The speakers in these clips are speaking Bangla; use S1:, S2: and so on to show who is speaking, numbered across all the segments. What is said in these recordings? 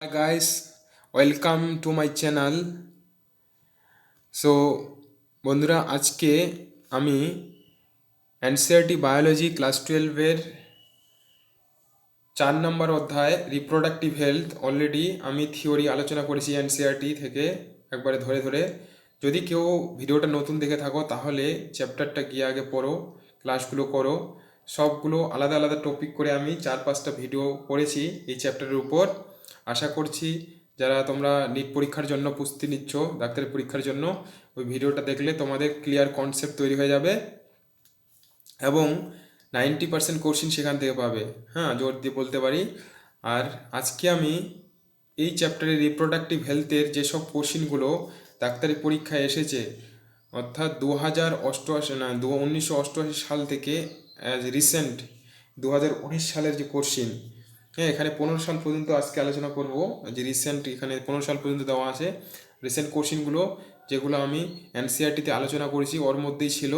S1: Hi guys, welcome to my channel. So বন্ধুরা, আজকে আমি এনসিইআরটি বায়োলজি ক্লাস 12-এর 4 নম্বর অধ্যায় রিপ্রোডাক্টিভ হেলথ অলরেডি আমি থিওরি আলোচনা করেছি এনসিইআরটি থেকে একবারে ধরে ধরে। যদি কেউ ভিডিওটা নতুন দেখে থাকো তাহলে চ্যাপ্টারটা গিয়ে আগে পড়ো, ক্লাসগুলো করো। সবগুলো আলাদা আলাদা টপিক করে আমি 4-5টা ভিডিও করেছি এই চ্যাপ্টারের উপর। আশা করছি যারা তোমরা নিট পরীক্ষার জন্য প্রস্তুতি নিচ্ছ, ডাক্তারি পরীক্ষার জন্য, ওই ভিডিওটা দেখলে তোমাদের ক্লিয়ার কনসেপ্ট তৈরি হয়ে যাবে এবং 90% কোশ্চিন সেখান থেকে পাবে। হ্যাঁ, জোর দিয়ে বলতে পারি। আর আজকে আমি এই চ্যাপ্টারে রিপ্রোডাক্টিভ হেলথের যেসব কোশ্চিনগুলো ডাক্তারি পরীক্ষায় এসেছে, অর্থাৎ 1988 সাল থেকে অ্যাজ রিসেন্ট 2019 সালের যে কোশ্চিন, হ্যাঁ এখানে 15 সাল পর্যন্ত আজকে আলোচনা করব। যে রিসেন্ট এখানে 15 সাল পর্যন্ত দেওয়া আছে রিসেন্ট কোশ্চিনগুলো, যেগুলো আমি এনসিইআরটিতে আলোচনা করেছি ওর মধ্যেই ছিল।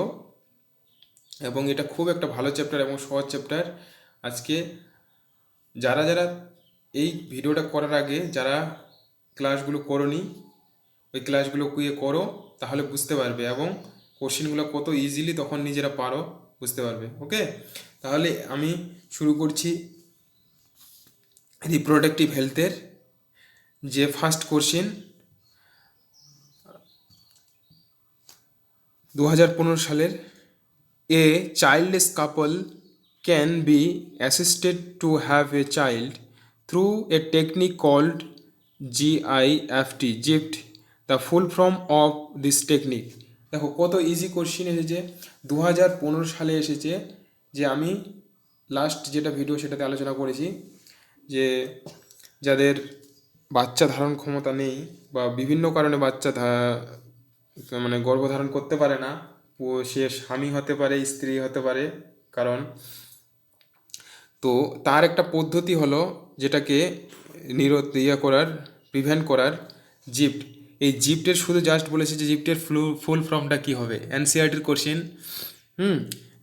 S1: এবং এটা খুব একটা ভালো চ্যাপ্টার এবং সহজ চ্যাপ্টার। আজকে যারা যারা এই ভিডিওটা করার আগে যারা ক্লাসগুলো করোনি, ওই ক্লাসগুলো কুইয়ে করো, তাহলে বুঝতে পারবে এবং কোশ্চেনগুলো কত ইজিলি তখন নিজেরা পারো বুঝতে পারবে। ওকে, তাহলে আমি শুরু করছি রিপ্রোডাক্টিভ হেলথের যে ফার্স্ট কোশ্চেন। 2015 সালের, এ childless couple can be assisted to have a child through a technique called GIFT, GIFT. The full form of this technique. দেখো কত ইজি কোশ্চিন এসেছে, 2015 সালে এসেছে। যে আমি লাস্ট যেটা ভিডিও সেটাতে আলোচনা করেছি যে যাদের বাচ্চা ধারণ ক্ষমতা নেই বা বিভিন্ন কারণে বাচ্চা মানে গর্ভধারণ করতে পারে না, সে স্বামী হতে পারে, স্ত্রী হতে পারে, কারণ তো তার একটা পদ্ধতি হলো যেটাকে প্রিভেন্ট করার জিফট। এই জিফটের শুধু জাস্ট বলেছে যে জিফটের ফুল ফর্মটা কী হবে, এনসিইআরটির কোশ্চেন।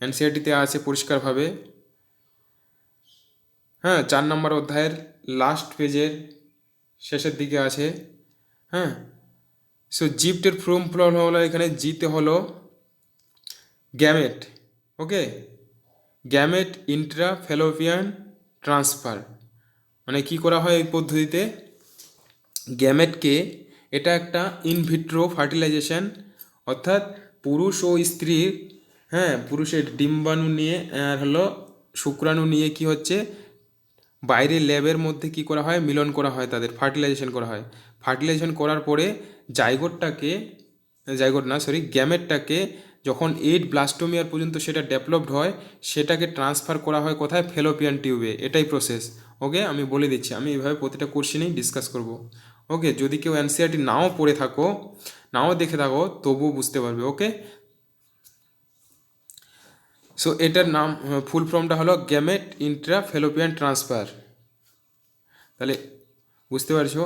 S1: এনসিইআরটিতে আছে পরিষ্কারভাবে। হ্যাঁ, 4 নম্বর অধ্যায়ের লাস্ট পেজের শেষের দিকে আছে। হ্যাঁ, সো জিফটের ফুল ফর্ম হলো, এখানে জিতে হলো গ্যামেট। ওকে, গ্যামেট ইন্ট্রাফ্যালোপিয়ান ট্রান্সফার। মানে কি করা হয় এই পদ্ধতিতে, গ্যামেটকে, এটা একটা ইনভিট্রো ফার্টিলাইজেশন, অর্থাৎ পুরুষ ও স্ত্রীর, হ্যাঁ পুরুষের ডিম্বাণু নিয়ে আর হলো শুক্রাণু নিয়ে কি হচ্ছে বাইরে ল্যাবের মধ্যে কি করা হয়, মিলন করা হয়, তাদের ফার্টিলাইজেশন করা হয়। ফার্টিলাইজেশন করার পরে গ্যামেটটাকে যখন 8 ব্লাস্টোমিয়ার পর্যন্ত সেটা ডেভেলপড হয়, সেটাকে ট্রান্সফার করা হয় কোথায়, ফেলোপিয়ান টিউবে। এটাই প্রসেস। ওকে, আমি বলে দিচ্ছি, আমি এইভাবে প্রতিটা কোশ্চেনেই ডিসকাস করব। ওকে, যদি কেউ এনসিইআরটি নাও পড়ে থাকো, নাও দেখে থাকো, তবুও বুঝতে পারবে। ওকে, সো এটার নাম ফুল ফর্মটা হলো গ্যামেট ইন্ট্রাফ্যালোপিয়ান ট্রান্সফার। তাহলে বুঝতে পারছো।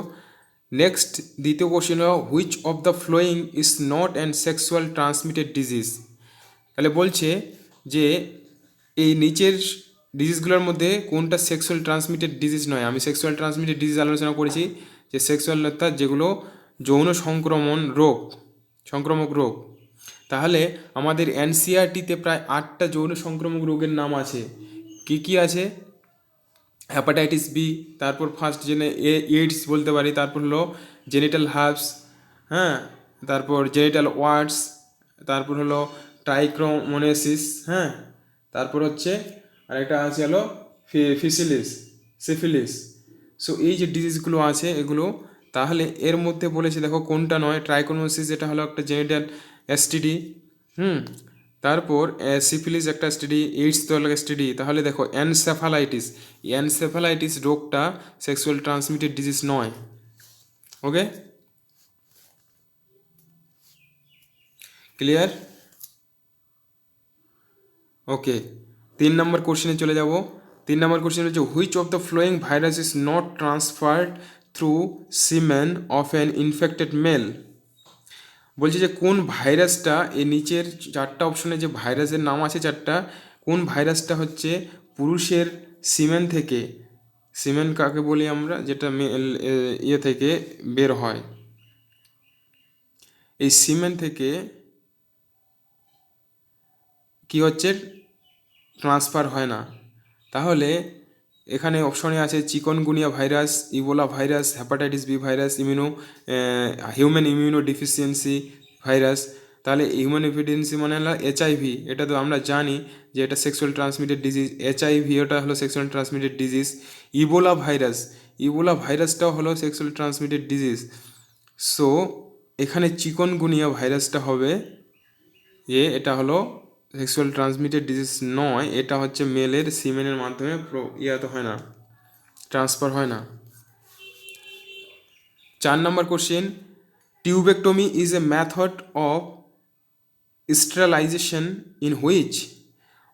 S1: নেক্সট দ্বিতীয় কোশ্চেন হলো, which of the following is not and sexual transmitted disease. তাহলে বলছে যে এই নিচের ডিজিজগুলোর মধ্যে কোনটা সেক্সুয়াল ট্রান্সমিটেড ডিজিজ নয়। আমি সেক্সুয়াল ট্রান্সমিটেড ডিজিজ আলোচনা করেছি, যে সেক্সুয়াল অর্থাৎ যেগুলো যৌন সংক্রামক রোগ। তাহলে আমাদের এনসিইআরটিতে প্রায় 8টা যৌন সংক্রামক রোগের নাম আছে। কি কি আছে, হ্যাপাটাইটিস বি, তারপর ফার্স্ট এইডস বলতে পারি, তারপর হলো জেনিটাল হার্বস, হ্যাঁ, তারপর জেনিটাল ওয়ার্ডস, তারপর হলো ট্রাইক্রোমোনেসিস, হ্যাঁ, তারপর হচ্ছে আরেকটা আছে হলো সিফিলিস। সো এই যে ডিজিজগুলো আছে এগুলো, তাহলে এর মধ্যে বলেছে দেখো কোনটা নয়, ট্রাইকোমোনেসিস এটা হলো একটা জেনিটাল এসটিডি। তারপর সিফিলিস একটা এসটিডি, এইডস তো একটা এসটিডি। তাহলে দেখো এনসেফালাইটিস রোগটা সেক্সুয়াল ট্রান্সমিটেড ডিজিজ নয়। ওকে, ক্লিয়ার? ওকে, 3 নম্বর কোশ্চেনে চলে যাব। 3 নম্বর কোশ্চেন হচ্ছে, which of the following virus is not transferred through semen of an infected male. বলছে যে কোন ভাইরাসটা, এই নিচের 4টা অপশনে যে ভাইরাসের নাম আছে 4টা, কোন ভাইরাসটা হচ্ছে পুরুষের সিমেন থেকে, সিমেন কাকে বলি আমরা, যেটা ইয়ে থেকে বের হয়। এই সিমেন থেকে কি হচ্ছে, ট্রান্সফার হয় না। তাহলে এখানে অপশনে আছে chikungunya virus, Ebola virus, hepatitis B virus, human immuno deficiency virus. তাহলে হিউম্যান ইমিউনোডিফিসিয়েন্সি মানে হলো এইচআইভি, এটা তো আমরা জানি যে এটা সেক্সুয়াল ট্রান্সমিটেড ডিজিজ। এইচআইভি ওটা হলো sexual transmitted disease. Ebola virus, Ebola ভাইরাসটাও হলো সেক্সুয়াল ট্রান্সমিটেড ডিজিজ। সো এখানে চিকনগুনিয়া ভাইরাসটা হবে এটা হলো সেক্সুয়াল ট্রান্সমিটেড ডিজিজ নয়, এটা হচ্ছে মেলের সিমেনের মাধ্যমে ইয়াতে হয় না, ট্রান্সফার হয় না। 4 number question, tubectomy is a method of sterilization in which.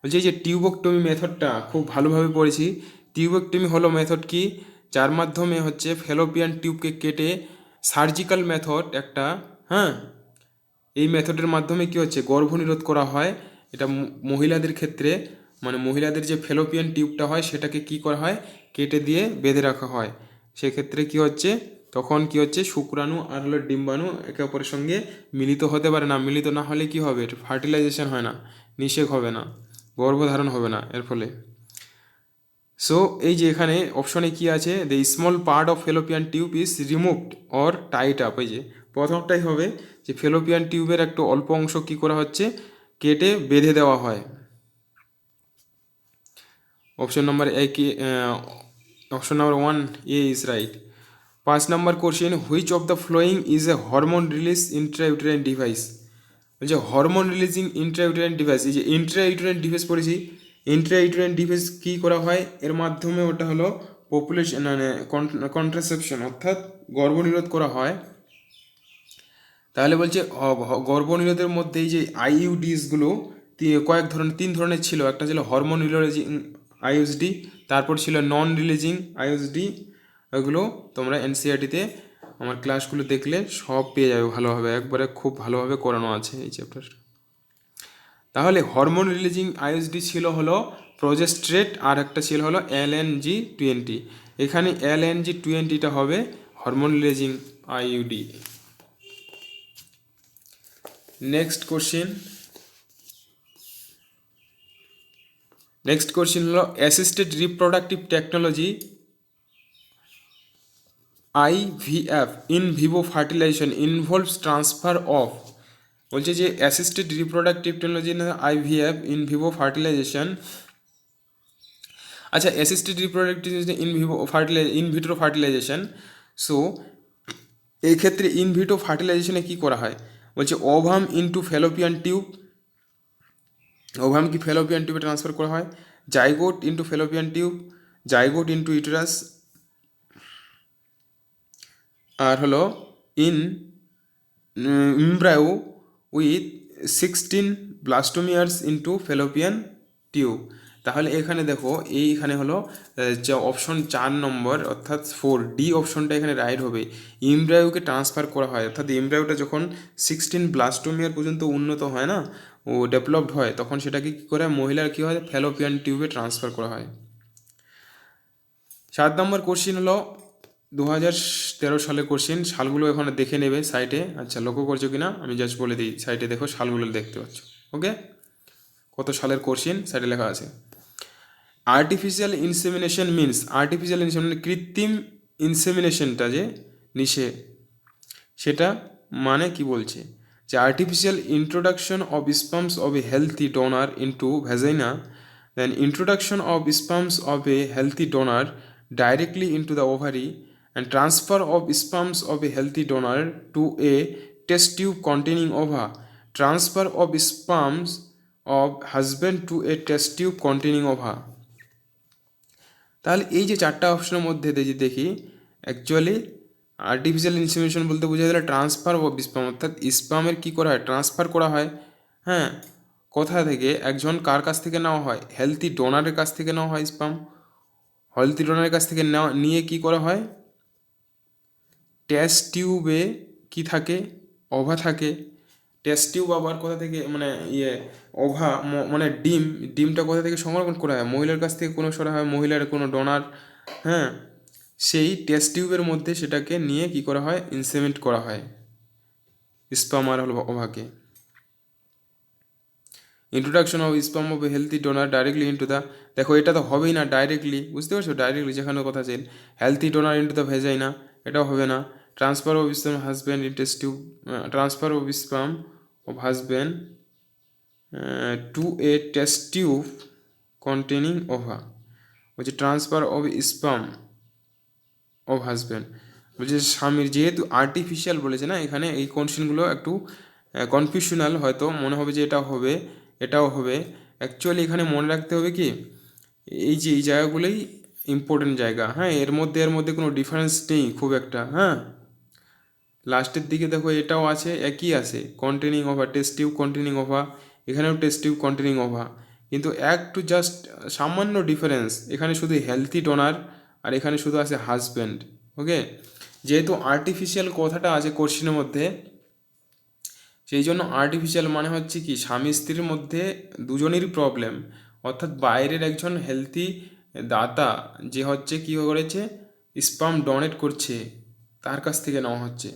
S1: বলছি এই যে টিউবেক্টমি মেথডটা খুব ভালোভাবে পড়েছি। টিউবেক্টমি হলো মেথড কি, যার মাধ্যমে হচ্ছে ফেলোপিয়ান টিউবকে কেটে সার্জিক্যাল মেথড একটা, হ্যাঁ, এই মেথডের মাধ্যমে কি হচ্ছে গর্ভনিরোধ করা হয়। এটা মহিলাদের ক্ষেত্রে, মানে মহিলাদের যে ফেলোপিয়ান টিউবটা হয় সেটাকে কি করা হয়, কেটে দিয়ে বেঁধে রাখা হয়। সেক্ষেত্রে কি হচ্ছে, তখন কি হচ্ছে শুক্রাণু আর হলো ডিম্বাণু একে অপরের সঙ্গে মিলিত হতে পারে না। মিলিত না হলে কি হবে, ফার্টিলাইজেশন হয় না, নিষেক হবে না, গর্ভধারণ হবে না এর ফলে। সো এই যে এখানে অপশনে কি আছে, the small part of fallopian tube is removed or tight up. এই যে প্রথমটাই হবে যে ফেলোপিয়ান টিউবের একটু অল্প অংশ কি করা হচ্ছে, কেটে বেঁধে দেওয়া হয়। Option number option number 1 A is right. 5 নম্বর question, which of the following is a hormone release intrauterine device. বলছে হরমোন রিলিজিং ইন্ট্রাইউটেরাইন ডিভাইস। এই যে ইন্ট্রাইউটেরাইন ডিভাইস পড়েছি, ইন্ট্রাইউটেরাইন ডিভাইস কী করা হয়, এর মাধ্যমে ওটা হলো পপুলেশন মানে কন্ট্রাসেপশন অর্থাৎ গর্ভনিরোধ করা হয়। তাহলে বলছে গর্ভনিরোধের মধ্যে এই যে আইইউডিসগুলো কয়েক ধরনের, 3 ধরনের ছিল। একটা ছিল হরমোন রিলিজিং আইইউডি, তারপর ছিল নন রিলিজিং আইইউডি। ওইগুলো তোমরা এনসিইআরটিতে আমার ক্লাসগুলো দেখলে সব পেয়ে যাবে ভালোভাবে, একবারে খুব ভালোভাবে করানো আছে এই চ্যাপ্টারটা। তাহলে হরমোন রিলিজিং আইইউডি ছিল হলো প্রোজেস্ট্রেট, আর একটা ছিল হলো LNG-20। এখানে LNG-20টা হবে hormone releasing IUD. Next question হলো assisted reproductive technology IVF in vivo fertilisation involves transfer of. বলছে যে assisted reproductive technology IVF in vivo fertilisation. আচ্ছা, assisted reproductive in vitro fertilisation. So এই ক্ষেত্রে ইন ভিট্রো ফার্টিলাইজেশনে কী করা হয়, বলছে ovum into fallopian tube, ovum কি ফ্যালোপিয়ান টিউবে ট্রান্সফার করা হয়, zygote into fallopian tube, zygote into uterus, আর হলো in embryo with 16 ব্লাস্টোমিয়ার্স into fallopian tube. তাহলে এখানে দেখো এইখানে হলো যে অপশন 4 নম্বর অর্থাৎ 4D অপশনটা এখানে রাইট হবে। এমব্রায়োকে ট্রান্সফার করা হয়, অর্থাৎ এমব্রায়োটা যখন 16 ব্লাস্টোমিয়ার পর্যন্ত উন্নত হয় না, ও ডেভেলপড হয়, তখন সেটাকে কী করে মহিলার কী হয়, ফ্যালোপিয়ান টিউবে ট্রান্সফার করা হয়। 7 নম্বর কোশ্চিন হলো 2013 সালের কোশ্চিন। সালগুলো এখানে দেখে নেবে সাইটে। আচ্ছা, লক্ষ্য করছো কিনা আমি জাস্ট বলে দিই, সাইটে দেখো সালগুলো দেখতে পাচ্ছ। ওকে, কত সালের কোশ্চিন সাইটে লেখা আছে। Artificial insemination means, artificial insemination কৃত্রিম ইনসেমিনেশনটা যে নিষে, সেটা মানে কি বলছে যে artificial introduction of sperms of a healthy donor into vagina, then introduction of sperms of a healthy donor directly into the ovary and transfer of sperms of a healthy donor to a test tube containing ova, transfer of sperms of husband to a test tube containing ova। তাহলে এই যে 4টা অপশনের মধ্যে যদি দেখি, অ্যাকচুয়ালি আর্টিফিশিয়াল ইনসেমিনেশন বলতে বোঝা গেলে ট্রান্সফার অফ স্পার্ম, অর্থাৎ স্পার্মের কী করা হয়, ট্রান্সফার করা হয়। হ্যাঁ, কোথা থেকে, একজন কার কাছ থেকে নেওয়া হয়, হেলথি ডোনারের কাছ থেকে নেওয়া হয় স্পার্ম। হেলথি ডোনারের কাছ থেকে নিয়ে কী করা হয়, টেস্ট টিউবে কী থাকে, ওভা থাকে। টেস্ট টিউব আবার কোথা থেকে, মানে ওভা মানে ডিমটা কোথা থেকে সংরক্ষণ করা হয়, মহিলার কাছ থেকে কোনো সরা হয়, মহিলার কোনো ডোনার হ্যাঁ, সেই টেস্ট টিউবের মধ্যে সেটাকে নিয়ে কি করা হয়, ইনসেমেন্ট করা হয় স্পার্ম আর ওভাকে। Introduction of sperm of healthy donor directly into the, দেখো এটা তো হবেই না ডাইরেক্টলি, বুঝতে পারছো, ডাইরেক্টলি যেখানে কথা আছে healthy donor into the vagina, এটাও হবে না। Transfer of sperm husband in test tube, transfer of sperm of husband to a test tube containing ova, বলছে transfer of sperm of husband, বলছে স্বামীর, যেহেতু আর্টিফিশিয়াল বলেছে না এখানে, এই কোশ্চেনগুলো একটু কনফিউশনাল, হয়তো মনে হবে যে এটাও হবে এটাও হবে। অ্যাকচুয়ালি এখানে মনে রাখতে হবে কি, এই যে এই জায়গাগুলোই ইম্পর্টেন্ট জায়গা, হ্যাঁ, এর মধ্যে কোনো ডিফারেন্স নেই খুব একটা, হ্যাঁ। লাস্টের দিকে দেখো এটাও আছে, একই আছে, কন্টেনিং ওভা, টেস্ট টিউব কন্টেনিং ওভা, এখানেও টেস্ট টিউব কন্টেনিং ওভা, কিন্তু একটু জাস্ট সামান্য ডিফারেন্স, এখানে শুধু হেলথি ডোনার আর এখানে শুধু আছে হাজব্যান্ড। ওকে, যেহেতু আর্টিফিশিয়াল কথাটা আছে কোশ্চেনের মধ্যে, সেই জন্য আর্টিফিশিয়াল মানে হচ্ছে কি, স্বামী স্ত্রীর মধ্যে দুজনেরই প্রবলেম, অর্থাৎ বাইরের একজন হেলথি দাতা যে হচ্ছে কী করেছে, স্পার্ম ডোনেট করছে, তার কাছ থেকে নেওয়া হচ্ছে।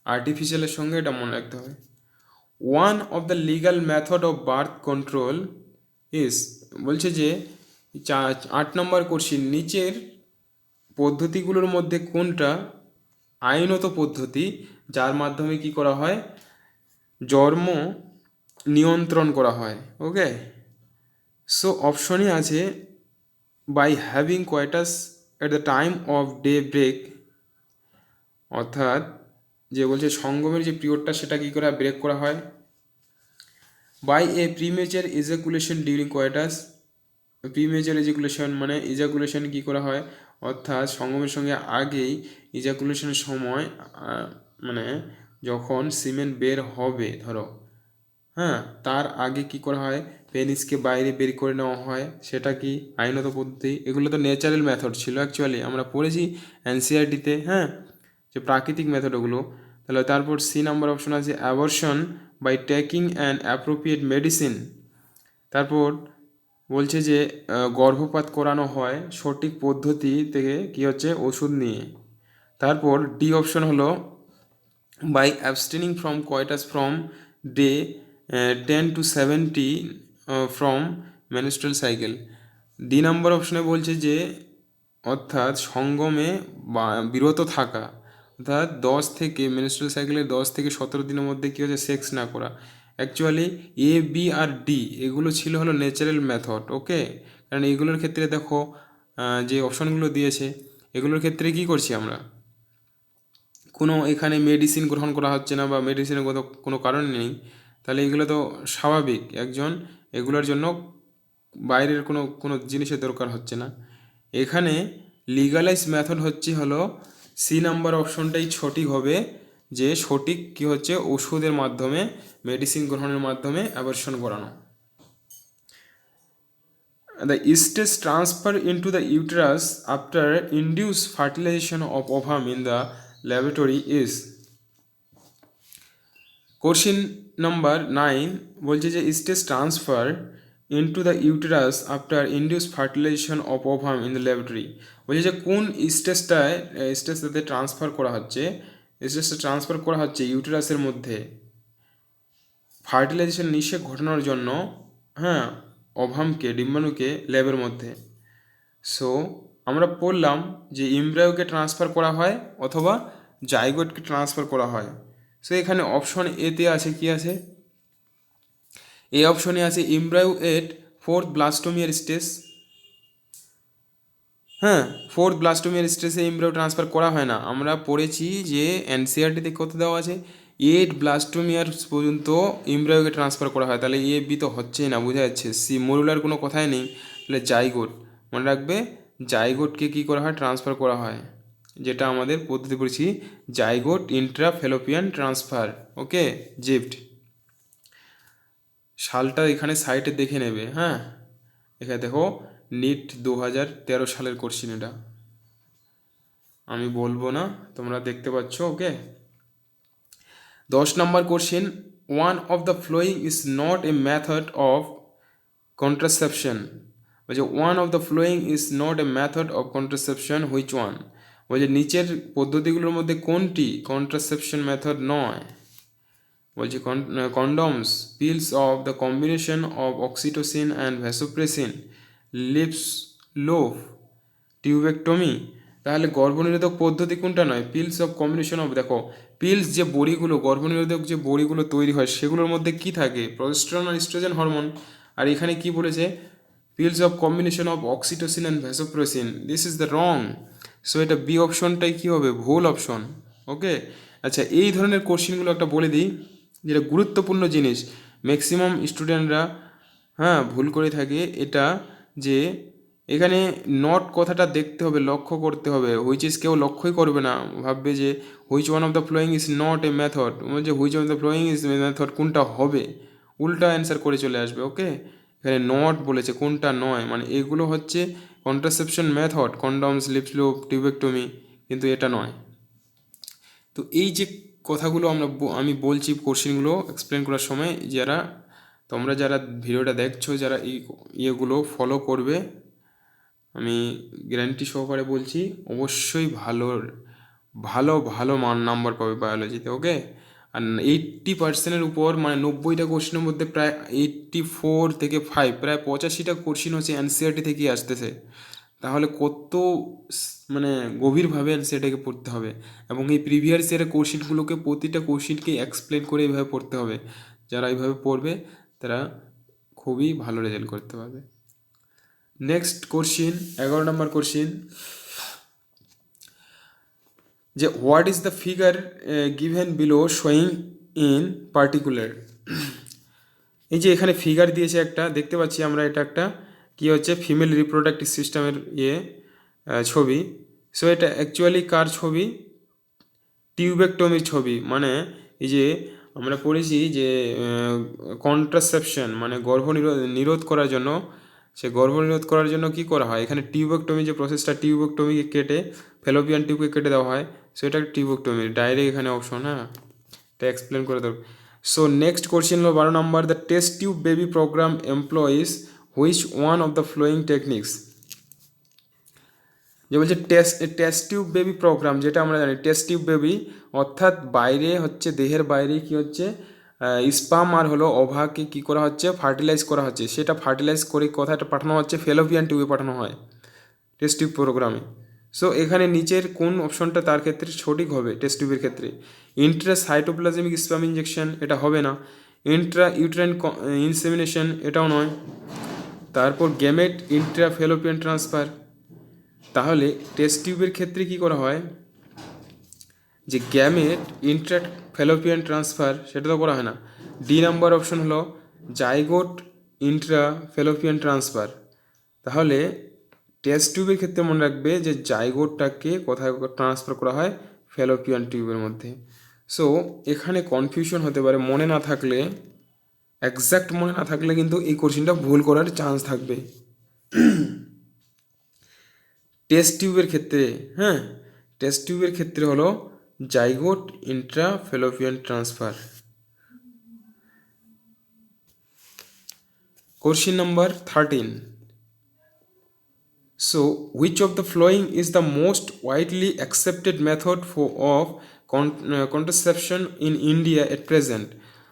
S1: আর্টিফিশিয়ালের সঙ্গে এটা মনে রাখতে হবে। One of the legal method of birth control is, বলছে যে 8 নম্বর কোশ্চিন, নিচের পদ্ধতিগুলোর মধ্যে কোনটা আইনত পদ্ধতি যার মাধ্যমে কি করা হয়, জন্ম নিয়ন্ত্রণ করা হয়। ওকে, সো অপশনই আছে by having coitus at the time of day break, অর্থাৎ যে বলছে সঙ্গমের যে পিরিয়ডটা সেটা কী করা ব্রেক করা হয়, by a premature ejaculation during coitus, premature ejaculation মানে ইজাকুলেশন কী করা হয়, অর্থাৎ সঙ্গমের সঙ্গে আগেই ইজাকুলেশনের সময় মানে যখন সিমেন্ট বের হবে ধরো, হ্যাঁ, তার আগে কি করা হয়, পেনিসকে বাইরে বের করে নেওয়া হয়, সেটা কি আইনত পদ্ধতি। এগুলো তো ন্যাচারাল মেথড ছিল অ্যাকচুয়ালি, আমরা পড়েছি এনসিআরটিতে, হ্যাঁ, যে প্রাকৃতিক মেথড ওগুলো। তাহলে তারপর সি নাম্বার অপশন আছে abortion by taking an appropriate medicine, তারপর বলছে যে গর্ভপাত করানো হয় সঠিক পদ্ধতি থেকে কি হচ্ছে, ওষুধ নিয়ে। তারপর ডি অপশন হলো by abstaining from coitus from day 10 to 70 from menstrual cycle. D number অপশনে বলছে যে অর্থাৎ সঙ্গমে বিরত থাকা, অর্থাৎ 10 থেকে মেনস্ট্রুয়াল সাইকেলের 10 থেকে 17 দিনের মধ্যে কী হচ্ছে, সেক্স না করা। Actually A B R D এগুলো ছিল হলো ন্যাচারাল মেথড। ওকে, কারণ এইগুলোর ক্ষেত্রে দেখো যে অপশনগুলো দিয়েছে এগুলোর ক্ষেত্রে কী করছি আমরা, কোনো এখানে মেডিসিন গ্রহণ করা হচ্ছে না বা মেডিসিনের কোনো কারণ নেই, তাহলে এগুলো তো স্বাভাবিক, একজন এগুলোর জন্য বাইরের কোনো কোনো জিনিসের দরকার হচ্ছে না। এখানে লিগালাইজ মেথড হচ্ছে হলো সি নাম্বার অপশনটাই সঠিক হবে, যে সঠিক কি হচ্ছে, ওষুধের মাধ্যমে মেডিসিন গ্রহণের মাধ্যমে অ্যাবর্শন করানো। The estes transfer into the uterus after induced fertilization of ovum in the laboratory is, question number 9 বলছে যে stage transfer into the uterus after induce fertilisation of ovum in the laboratory, বলছে যে কোন স্টেজটাতে ট্রান্সফার করা হচ্ছে, স্টেজটা ট্রান্সফার করা হচ্ছে ইউটেরাসের মধ্যে ফার্টিলাইজেশন নিষেক ঘটানোর জন্য, হ্যাঁ, ওভামকে ডিম্বাণুকে ল্যাবের মধ্যে। সো আমরা পড়লাম যে ইমব্রায়োকে ট্রান্সফার করা হয় অথবা জাইগোটকে ট্রান্সফার করা হয়। সো এখানে অপশন এতে আছে কি আছে, এই অপশনে আছে ইমব্রায়ো এট 4th ব্লাস্টোমিয়ার স্টেজ, হ্যাঁ, 4th ব্লাস্টোমিয়ার স্টেজে ইমব্রায়ো ট্রান্সফার করা হয় না। আমরা পড়েছি যে এনসিআরটিতে কত দেওয়া আছে, 8 ব্লাস্টোমিয়ার পর্যন্ত ইমব্রায়োকে ট্রান্সফার করা হয়, তাহলে এ বি তো হচ্ছেই না, বোঝা যাচ্ছে। সি মরুলার কোনো কথাই নেই, তাহলে জাইগোট, মনে রাখবে জাইগোটকে কী করা হয়, ট্রান্সফার করা হয়, যেটা আমাদের পদ্ধতি পড়েছি জাইগোট ইন্ট্রাফেলোপিয়ান ট্রান্সফার। ওকে, জিফট। সালটা এখানে সাইটে দেখে নেবে, হ্যাঁ, এখানে দেখো নিট 2013 সালের কোশ্চিন, এটা আমি বলবো না, তোমরা দেখতে পাচ্ছ। ওকে, 10 নম্বর question, one of the following is not a method of contraception, বলছে one of the following is not a method of contraception which one, বলছে নিচের পদ্ধতিগুলোর মধ্যে কোনটি কন্ট্রাসেপশন মেথড নয়। বলছে condoms, pills of the combination of oxytocin and vasopressin, lippes loop, tubectomy. তাহলে গর্ভনিরোধক পদ্ধতি কোনটা নয়? পিলস অফ কম্বিনেশন অফ, দেখো পিলস যে বড়িগুলো, গর্ভনিরোধক যে বড়িগুলো তৈরি হয় সেগুলোর মধ্যে কি থাকে? প্রজেস্টেরন আর ইস্ট্রোজেন হরমোন। আর এখানে কি বলেছে? Pills of combination of oxytocin and vasopressin. This is the wrong. So এটা বি অপশনটাই কী হবে? ভুল অপশন। ওকে, আচ্ছা এই ধরনের কোশ্চেনগুলো একটা বলে দিই, যেটা গুরুত্বপূর্ণ জিনিস, ম্যাক্সিমাম স্টুডেন্টরা হ্যাঁ ভুল করে থাকে এটা, যে এখানে নট কথাটা দেখতে হবে, লক্ষ্য করতে হবে। হুইচ ইজ কেউ লক্ষ্যই করবে না, ভাববে যে which one of the following is not a method, যে which one of the following is method কোনটা হবে, উল্টা অ্যান্সার করে চলে আসবে। ওকে, এখানে নট বলেছে, কোনটা নয়, মানে এগুলো হচ্ছে contraception method, condoms, lippes loop, tubectomy, কিন্তু এটা নয়। তো এই যে কথাগুলো আমি বলছি কোশ্চেনগুলো এক্সপ্লেন করার সময়, তোমরা যারা ভিডিওটা দেখছো, যারা এই ইয়েগুলো ফলো করবে, আমি গ্যারান্টি সহকারে বলছি অবশ্যই ভালো ভালো ভালো নাম্বার পাবে বায়োলজিতে। ওকে, আর 80%-এর উপর, মানে 90টা কোশ্চেনের মধ্যে প্রায় 84 থেকে 5, প্রায় 85টা কোশ্চেন হচ্ছে এনসিইআরটি থেকেই আসতেছে। তাহলে কত মানে গভীরভাবে এনসিইআরটিকে পড়তে হবে, এবং এই প্রিভিয়াস ইয়ারের কোশ্চেনগুলোকে প্রতিটা কোশ্চেনকে এক্সপ্লেন করে এইভাবে পড়তে হবে। যারা এইভাবে পড়বে তারা খুবই ভালো রেজাল্ট করতে পারবে। নেক্সট কোশ্চিন, 11 নম্বর কোশ্চিন, যে what is the figure given below showing in particular. এই যে এখানে ফিগার দিয়েছে একটা, দেখতে পাচ্ছি আমরা, এটা একটা কি হচ্ছে? ফিমেল রিপ্রোডাক্টিভ সিস্টেমের ছবি। সো এটা অ্যাকচুয়ালি কার ছবি? টিউবেকটমির ছবি। মানে এই যে আমরা পড়েছি যে কন্ট্রাসেপশন মানে নিরোধ করার জন্য, সে গর্ভনিরোধ করার জন্য কি করা হয়? এখানে টিউবেকটমি যে প্রসেসটা, টিউবেকটমিকে কেটে ফেলোপিয়ান টিউবকে কেটে দেওয়া হয়, সেটা টিউবেকটমি, ডাইরেক্ট এখানে অপশন। হ্যাঁ, এটা এক্সপ্লেন করে দেবো। সো নেক্সট কোশ্চেন হলো 12 নম্বর, the test tube baby programme employs which one of the following techniques. যে বলছে টেস্ট টিউব বেবি প্রোগ্রাম, যেটা আমরা জানি টেস্ট টিউব বেবি, অর্থাৎ বাইরে হচ্ছে, দেহের বাইরে কি হচ্ছে, স্পাম আর হলো ওভাকে কি করা হচ্ছে? ফার্টিলাইজ করা হচ্ছে। সেটা ফার্টিলাইজ করে কথাটা পাঠানো হচ্ছে ফেলোপিয়ান টিউবে পাঠানো হয় টেস্ট টিউব প্রোগ্রামে। সো এখানে নিচের কোন অপশনটা তার ক্ষেত্রে সঠিক হবে? টেস্ট টিউবের ক্ষেত্রে ইন্ট্রাসাইটোপ্লাজমিক স্পাম ইনজেকশন, এটা হবে না। ইন্ট্রা ইউট্রাইন ইনসেমিনেশন, এটাও নয়। তারপর গ্যামেট ইন্ট্রা ফেলোপিয়ান ট্রান্সফার। তাহলে টেস্ট টিউবের ক্ষেত্রে কি করা হয়? যে গ্যামেট ইন্ট্রা ফেলোপিয়ান ট্রান্সফার, সেটা তো করা হয় না। ডি নাম্বার অপশন হলো জাইগোট ইন্ট্রা ফেলোপিয়ান ট্রান্সফার। তাহলে টেস্ট টিউবের ক্ষেত্রে মনে রাখবে যে জাইগোটটাকে কোথায় ট্রান্সফার করা হয়? ফেলোপিয়ান টিউবের মধ্যে। সো এখানে কনফিউশন হতে পারে, মনে না থাকলে, এক্স্যাক্ট মনে না থাকলে কিন্তু এই কোশ্চেনটা ভুল করার চান্স থাকবে। টেস্ট টিউবের ক্ষেত্রে, হ্যাঁ, টেস্ট টিউবের ক্ষেত্রে হলো zygote Intra fallopian transfer. Question number 13, so which of the following is the most widely accepted method of contraception in India at present?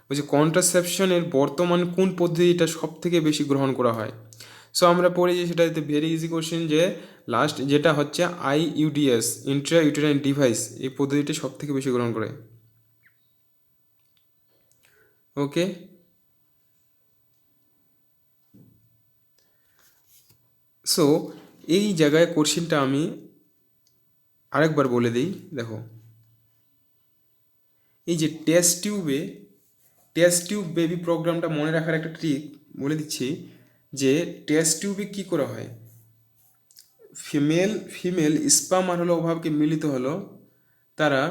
S1: বলছে কন্ট্রাসেপশনের বর্তমান কোন পদ্ধতিটা সব থেকে বেশি গ্রহণ করা হয়? সো আমরা পড়েছি, সেটা ভেরি ইজি কোশ্চেন, যে লাস্ট যেটা হচ্ছে IUDS, ইন্ট্রা ইউটেরাইন ডিভাইস, এই পদ্ধতিটা সব থেকে বেশি গ্রহণ করে। ওকে, সো এই জায়গায় কোশ্চেনটা আমি আরেকবার বলে দিই। দেখো, এই যে টেস্ট টিউব বেবি প্রোগ্রামটা মনে রাখার একটা ট্রিক বলে দিচ্ছি, যে টেস্ট টিউবে কী করা হয়? ফিমেল স্পাম আর হলো ওভাবকে মিলিত হলো, তারা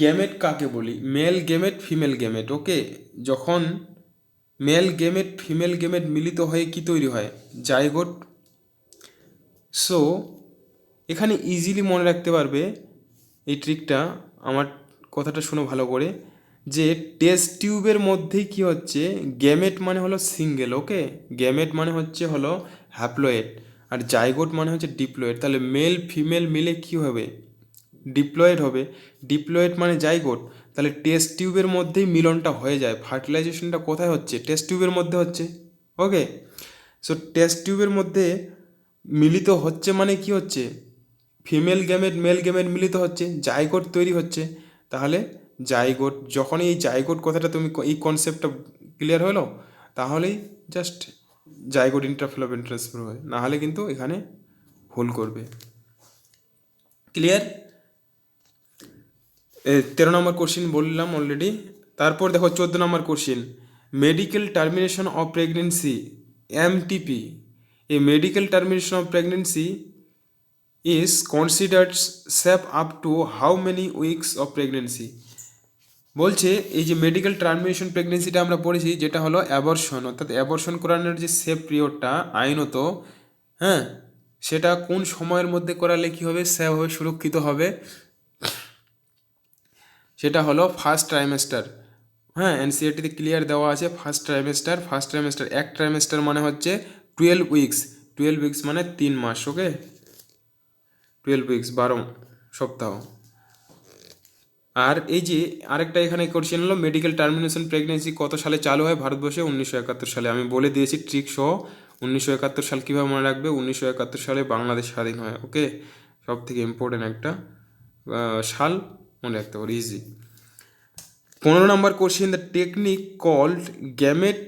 S1: গ্যামেট কাকে বলি? Male gamete, female gamete. Okay, যখন মেল গ্যামেট ফিমেল গ্যামেট মিলিত হয়ে কি তৈরি হয়? জাইগোট। সো এখানে ইজিলি মনে রাখতে পারবে এই ট্রিকটা, আমার কথাটা শুনো ভালো করে, যে টেস্ট টিউবের মধ্যেই কি হচ্ছে, গ্যামেট মানে হলো সিঙ্গেল, ওকে, গ্যামেট মানে হলো হ্যাপ্লয়েড, আর জাইগোট মানে হচ্ছে ডিপ্লয়েড। তাহলে মেল ফিমেল মিলে কি হবে, ডিপ্লয়েড হবে। ডিপ্লয়েড মানে জাইগোট। তাহলে টেস্ট টিউবের মধ্যেই মিলনটা হয়ে যায়। ফার্টিলাইজেশনটা কোথায় হচ্ছে, টেস্ট টিউবের মধ্যে হচ্ছে, ওকে। সো টেস্ট টিউবের মধ্যে মিলিত হচ্ছে মানে কি হচ্ছে, ফিমেল গ্যামেট মেল গ্যামেট মিলিত হচ্ছে, জাইগোট তৈরি হচ্ছে। তাহলে জাইগোট, যখনই এই জাইগোট কথাটা তুমি এই কনসেপ্টটা ক্লিয়ার হলো, তাহলেই জাস্ট জাইগোট ইন্ট্রাফ্যালোপিয়ান ট্রান্সফার হয়, নাহলে কিন্তু এখানে ভুল করবে। ক্লিয়ার? 13 নম্বর কোশ্চিন বললাম অলরেডি। তারপর দেখো 14 নম্বর question, medical termination of pregnancy, MTP. A medical termination of pregnancy is considered safe up to how many weeks of pregnancy? বলছে এই যে মেডিকেল টার্মিনেশন প্রেগনেন্সিটা আমরা পড়েছি, যেটা হলো অ্যাবর্শন, অর্থাৎ অ্যাবর্শন করানোর যে সেফ পিরিয়ডটা আইনত, হ্যাঁ, সেটা কোন সময়ের মধ্যে করালে কী হবে, সেফ হবে, সুরক্ষিত হবে, সেটা হলো ফার্স্ট ট্রাইমেস্টার। হ্যাঁ, এনসিআরটিতে ক্লিয়ার দেওয়া আছে ফার্স্ট ট্রাইমেস্টার। ফার্স্ট ট্রাইমেস্টার, এক ট্রাইমেস্টার মানে হচ্ছে 12 উইকস, 12 উইকস মানে 3 মাস, ওকে, 12 উইকস 12 সপ্তাহ। আর এই যে আরেকটা এখানে কোশ্চেন হলো, মেডিকেল টার্মিনেশন প্রেগনেন্সি কত সালে চালু হয় ভারতবর্ষে? 1971 সালে। আমি বলে দিয়েছি ট্রিক সহ, 1971 সাল কীভাবে মনে রাখবে, 1971 সালে বাংলাদেশ স্বাধীন হয়, ওকে। সব থেকে ইম্পর্টেন্ট একটা সাল মনে রাখতে পারি, ইজি। 15 নম্বর question, the technique called gamete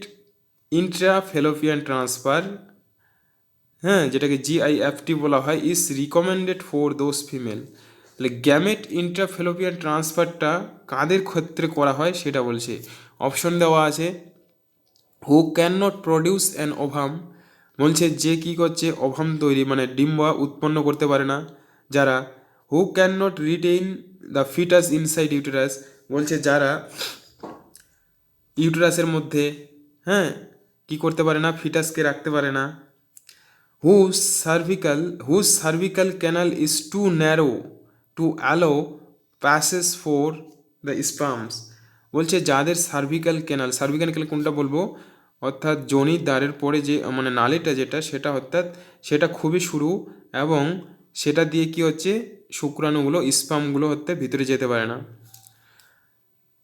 S1: intrafallopian transfer, হ্যাঁ, যেটাকে GIFT বলা হয়, is recommended for those female. তাহলে গ্যামেট ইন্ট্রাফ্যালোপিয়ান ট্রান্সফারটা কাদের ক্ষেত্রে করা হয় সেটা বলছে। অপশন দেওয়া আছে, who can not produce an ovum, বলছে যে কী করছে, ওভাম তৈরি মানে ডিম্ব উৎপন্ন করতে পারে না যারা। Who can not retain the foetus inside uterus, বলছে যারা ইউটেরাসের মধ্যে, হ্যাঁ, কী করতে পারে না, ফিটাসকে রাখতে পারে না। whose cervical canal is too narrow to allow passage for the sperms, বলছে যাদের সার্ভিক্যাল ক্যানাল কোনটা বলবো, অর্থাৎ যোনির দ্বারের পরে যে মানে নালীটা যেটা, সেটা অর্থাৎ সেটা খুবই সরু, এবং সেটা দিয়ে কি হচ্ছে, শুক্রাণুগুলো স্পামগুলো হতে ভিতরে যেতে পারে না।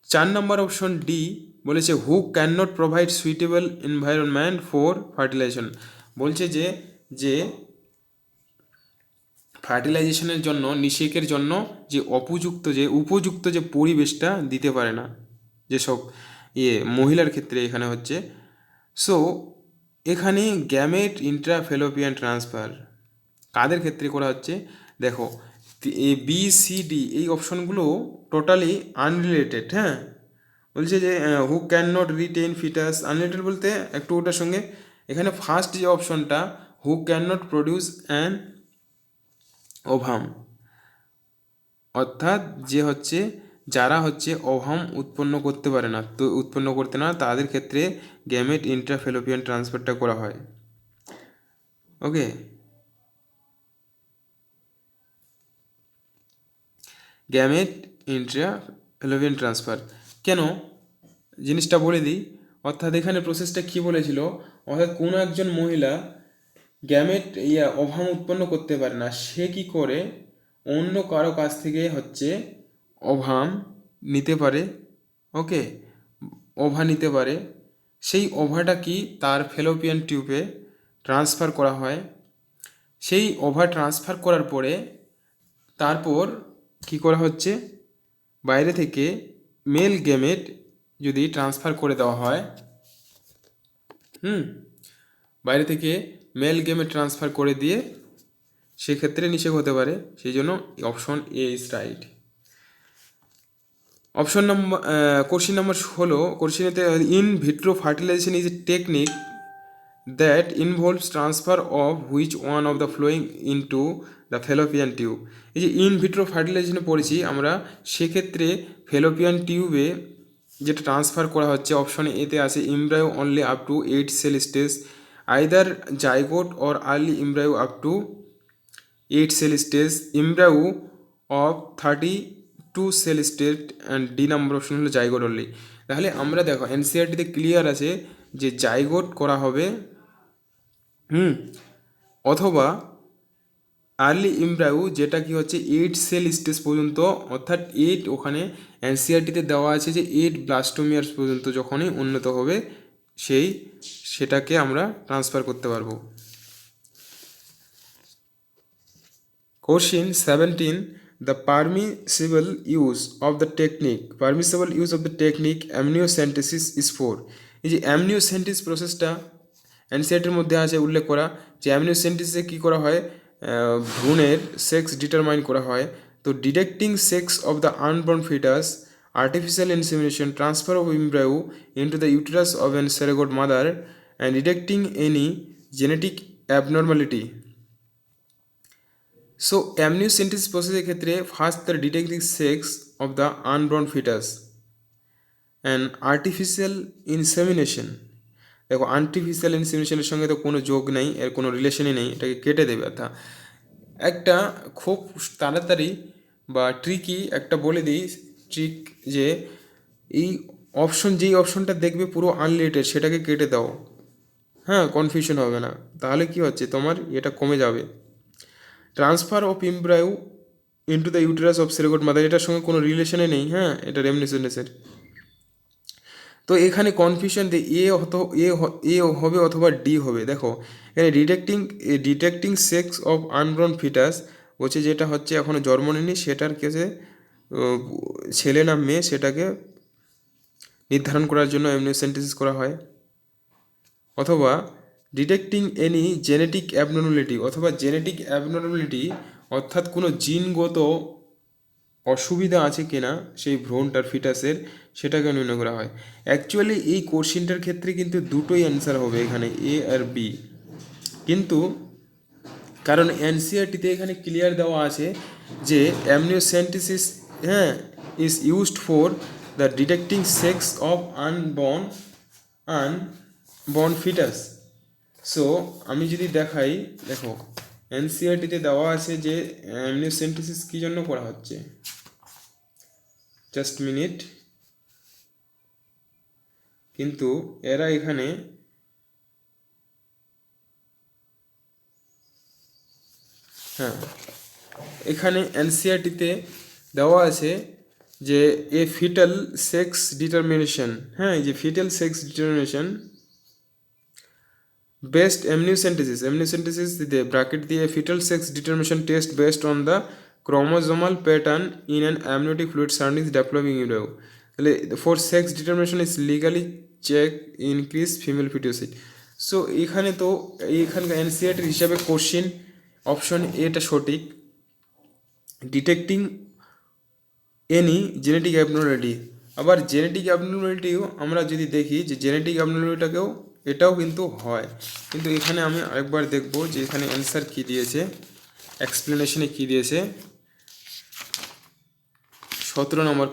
S1: 4 নম্বর অপশন ডি বলেছে, who can not provide suitable environment for fertilisation, বলছে যে যে ফার্টিলাইজেশনের জন্য, নিষেকের জন্য যে উপযুক্ত যে পরিবেশটা দিতে পারে না যেসব মহিলার ক্ষেত্রে এখানে হচ্ছে। সো এখানে গ্যামেট ইন্ট্রাফ্যালোপিয়ান ট্রান্সফার কাদের ক্ষেত্রে করা হচ্ছে, দেখো ABCD এই অপশনগুলো টোটালি আনরিলেটেড, হ্যাঁ। বলছে যে who can not retain foetus, unrelated বলতে একটু ওটার সঙ্গে, এখানে ফার্স্ট যে অপশনটা, who can not produce an ovum, অর্থাৎ যে হচ্ছে যারা হচ্ছে ওভাম উৎপন্ন করতে পারে না, তো উৎপন্ন করতে না, তাদের ক্ষেত্রে গ্যামেট ইন্ট্রাফ্যালোপিয়ান ট্রান্সফারটা করা হয়, ওকে। গ্যামেট ইন্ট্রাফ্যালোপিয়ান ট্রান্সফার কেন, জিনিসটা বলে দিই। অর্থাৎ এখানে প্রসেসটা কী বলেছিল, অর্থাৎ কোনো একজন মহিলা গ্যামেট ওভাম উৎপন্ন করতে পারে না, সে কি করে অন্য কারো কাছ থেকে হচ্ছে ওভাম নিতে পারে, ওকে, ওভা নিতে পারে। সেই ওভাটা কি তার ফ্যালোপিয়ান টিউবে ট্রান্সফার করা হয়। সেই ওভা ট্রান্সফার করার পরে তারপর কি করা হচ্ছে, বাইরে থেকে মেল গ্যামেট যদি ট্রান্সফার করে দেওয়া হয়, বাইরে থেকে মেল গ্যামেট ট্রান্সফার করে দিয়ে সেক্ষেত্রে নিষেধ হতে পারে। সেই জন্য option A is right. Option নম্বর কোশ্চেন নম্বর 16 কোশ্চেনেতে, in vitro fertilisation is a technique that involves transfer of which one of the following into the fallopian tube. এই যে ইন ভিট্রো ফার্টিলাইজেশনে পড়েছি আমরা, সেক্ষেত্রে ফ্যালোপিয়ান টিউবে যেটা ট্রান্সফার করা হচ্ছে, অপশন এতে আছে embryo only up to 8 cell stage, either zygote or early embryo up to 8 cell stage, embryo of 30 two cell state and D number option হলো জাইগোট অনলি। তাহলে আমরা দেখো এনসিআরটিতে ক্লিয়ার আছে যে জাইগোট করা হবে, অথবা আর্লি এমব্রায়ো যেটা কি হচ্ছে 8 সেল স্টেজ পর্যন্ত, অর্থাৎ 8 ওখানে এনসিআরটিতে দেওয়া আছে যে 8 ব্লাস্টোমিয়ার্স পর্যন্ত যখনই উন্নত হবে সেটাকে আমরা ট্রান্সফার করতে পারবো। Question 17. The permissible use of the technique amniocentesis is for. এই যে অ্যামনিওসেন্টিস প্রসেসটা এনসিআরটির মধ্যে আছে উল্লেখ করা, যে অ্যামনিওসেন্টিসে কী করা হয়, ভ্রূণের সেক্স ডিটারমাইন করা হয়। তো detecting sex of the unborn foetus, artificial insemination, transfer of embryo into the uterus of an surrogate mother, and detecting any genetic abnormality. So amniocentesis প্রসেসের ক্ষেত্রে first the detecting sex of the unborn foetus and artificial insemination. দেখো আর্টিফিশিয়াল ইনসেমিনেশনের সঙ্গে তো কোনো যোগ নেই, এর কোনো রিলেশনই নেই, এটাকে কেটে দেবে। অর্থাৎ একটা খুব তাড়াতাড়ি বা ট্রিকি একটা বলে দিই ট্রিক, যে এই যেই অপশনটা দেখবে পুরো আনরিলেটেড সেটাকে কেটে দাও, হ্যাঁ, কনফিউশন হবে না। তাহলে কি হচ্ছে, তোমার এটা কমে যাবে। Transfer of embryo into the uterus of surrogate mother, এটার সঙ্গে কোনো রিলেশনে নেই, হ্যাঁ, এটা রেমনিসেন্সের। তো এখানে কনফিউশন দিয়ে এ হবে অথবা ডি হবে। দেখো এখানে ডিটেক্টিং সেক্স অফ আনব্রন ফিটাস বলছে, যেটা হচ্ছে এখনও জন্ম নেয়নি সেটার কেসে ছেলে না মেয়ে সেটাকে নির্ধারণ করার জন্য অ্যামনিওসেন্টেসিস করা হয়। অথবা ডিটেক্টিং এনি জেনেটিক অ্যাবনর্মালিটি, অথবা জেনেটিক অ্যাবনর্মালিটি অর্থাৎ কোনো জিনগত অসুবিধা আছে কিনা সেই ভ্রূণটার ফিটাসের, সেটাকে নির্ণয় করা হয়। অ্যাকচুয়ালি এই কোশ্চিনটার ক্ষেত্রে কিন্তু দুটোই অ্যান্সার হবে এখানে, এ আর বি, কিন্তু কারণ এনসিআরটিতে এখানে ক্লিয়ার দেওয়া আছে যে অ্যামনিওসেন্টেসিস, হ্যাঁ, is used for the detecting sex of unborn foetus. So আমি যদি দেখাই, দেখো এনসিআরটিতে দেওয়া আছে যে অ্যামনিওসেন্টেসিস কী জন্য করা হচ্ছে, জাস্ট মিনিট, কিন্তু এরা এখানে এখানে এনসিআরটিতে দেওয়া আছে যে এ ফিটাল সেক্স ডিটারমিনেশন, হ্যাঁ, এই যে fetal sex determination best amniocentesis দিয়ে ব্র্যাকেট দিয়ে fetal sex determination test based on the chromosomal pattern in an amniotic fluid surrounding the developing embryo. তাহলে for sex determination is legally check increase female foeticide. So এখানে তো এইখানকার এনসিআরটির হিসাবে কোশ্চিন অপশন এটা সঠিক, ডিটেক্টিং এনি জেনেটিক অ্যাবনর্মালিটি। আবার জেনেটিক অ্যাবনর্মালিটিও আমরা যদি দেখি যে জেনেটিক অ্যাবনর্মালিটিটাকেও এটাও কিন্তু হয়, কিন্তু এখানে আমি আরেকবার দেখব যে এখানে অ্যান্সার কী দিয়েছে, এক্সপ্লেনেশনে কী দিয়েছে। 17 নম্বর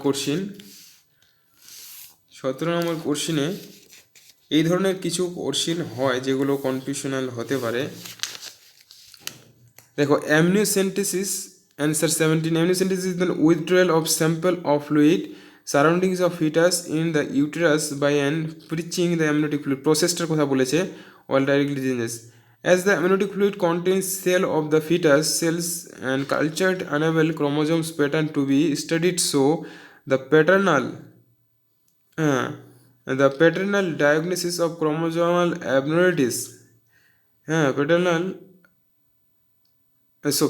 S1: কোশ্চিনে এই ধরনের কিছু কোশ্চিন হয় যেগুলো কনফিউশনাল হতে পারে। দেখো amniocentesis, answer 17, amniocentesis is the withdrawal of sample of fluid surroundings of foetus in the uterus by and preaching the amniotic fluid. প্রসেসটার কথা বলেছে, all directly changes as the amniotic fluid contains cell of the fetus cells and cultured enable chromosomes pattern to be studied, so the paternal diagnosis of chromosomal abnormalities,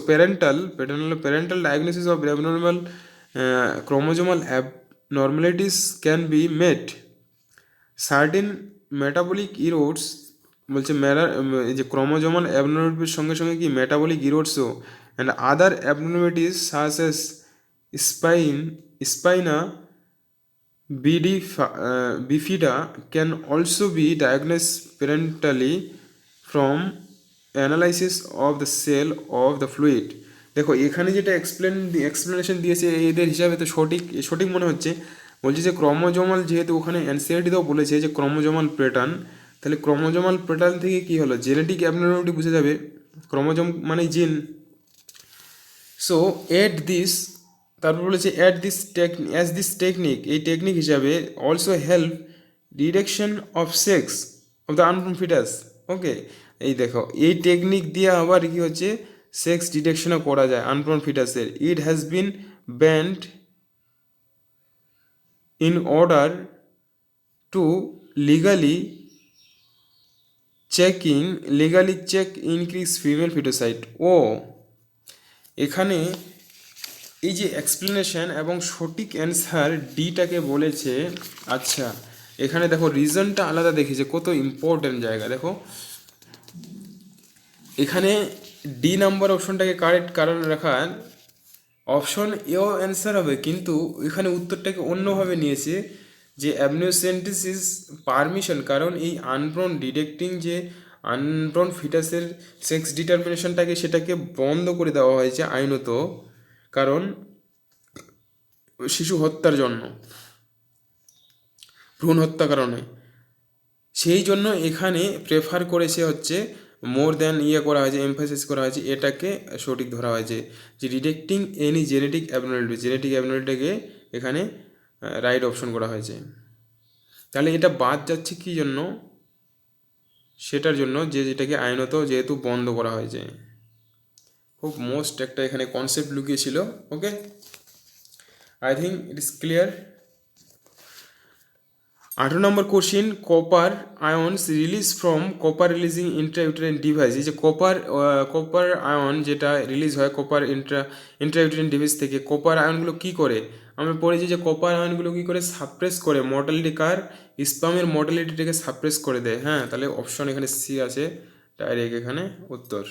S1: parental diagnosis of abnormal chromosomal abnormalities can be made. Certain metabolic errors বলছে এই যে ক্রোমোজোমাল অ্যাবনর্মালিটির সঙ্গে সঙ্গে কি মেটাবলিক ইরোডসও and other abnormalities such as spina bifida can also be diagnosed parentally from analysis of the cell of the fluid. দেখো এখানে যেটা এক্সপ্লেনেশন দিয়েছে এদের হিসাবে তো সঠিক মনে হচ্ছে। বলছে যে ক্রোমোজোমাল, যেহেতু ওখানে এনসিআরটিতেও বলেছে যে ক্রোমোজোমাল প্যাটার্ন, তাহলে ক্রোমোজোমাল প্যাটার্ন থেকে কী হলো, জেনেটিক অ্যাবনর্মালিটি বুঝে যাবে, ক্রোমোজোম মানে জিন। সো এট দিস তারপর বলেছে অ্যাজ দিস টেকনিক, এই টেকনিক হিসাবে also help detection of sex of the unborn foetus. Okay, এই দেখো এই টেকনিক দিয়ে আবার কি হচ্ছে সেক্স ডিটেকশনও করা যায় আনবর্ন ফিটাসের। It has been banned in order to legally check increase female foeticide. ও এখানে এই যে এক্সপ্লেনেশন এবং সঠিক অ্যান্সার ডিটাকে বলেছে। আচ্ছা, এখানে দেখো রিজনটা আলাদা দেখেছে, কত ইম্পর্টেন্ট জায়গা দেখো। এখানে ডি নাম্বার অপশনটাকে কারেক্ট কারণ রাখার অপশন এও অ্যান্সার হবে, কিন্তু এখানে উত্তরটাকে অন্যভাবে নিয়েছে যে অ্যাবনিওসেন্টিস পারমিশন, কারণ এই আনব্রন ডিটেক্টিং যে আনব্রন ফিটাসের সেক্স ডিটারমিনেশনটাকে সেটাকে বন্ধ করে দেওয়া হয়েছে আইনত, কারণ শিশু হত্যার জন্য, ভ্রূণ হত্যা কারণে। সেই জন্য এখানে প্রেফার করেছে হচ্ছে মোর দ্যান করা হয়েছে, এমফাসিস করা হয়েছে, এটাকে সঠিক ধরা হয়েছে যে ডিটেক্টিং এনি জেনেটিক অ্যাবনর্মালিটিকে এখানে রাইট অপশন করা হয়েছে। তাহলে এটা বাদ যাচ্ছে কি জন্য, সেটার জন্য যে যেটাকে আইনত যেহেতু বন্ধ করা হয়েছে। খুব মোস্ট একটা এখানে কনসেপ্ট লুকিয়েছিল। Okay, I think it is clear. 18 নম্বর question, copper ions release from copper releasing intrauterine device. এই যে কপার আয়ন যেটা রিলিজ হয় কপার ইন্ট্রাইউটেরিন ডিভাইস থেকে, কপার আয়নগুলো কি করে আমরা পড়েছি যে কপার আয়নগুলো কি করে সাপ্রেস করে মর্টালিটি, কার স্পামের মর্টালিটিটাকে সাপ্রেস করে দেয়। হ্যাঁ, তাহলে অপশন এখানে সি আছে ডাইরেক্ট এখানে উত্তর।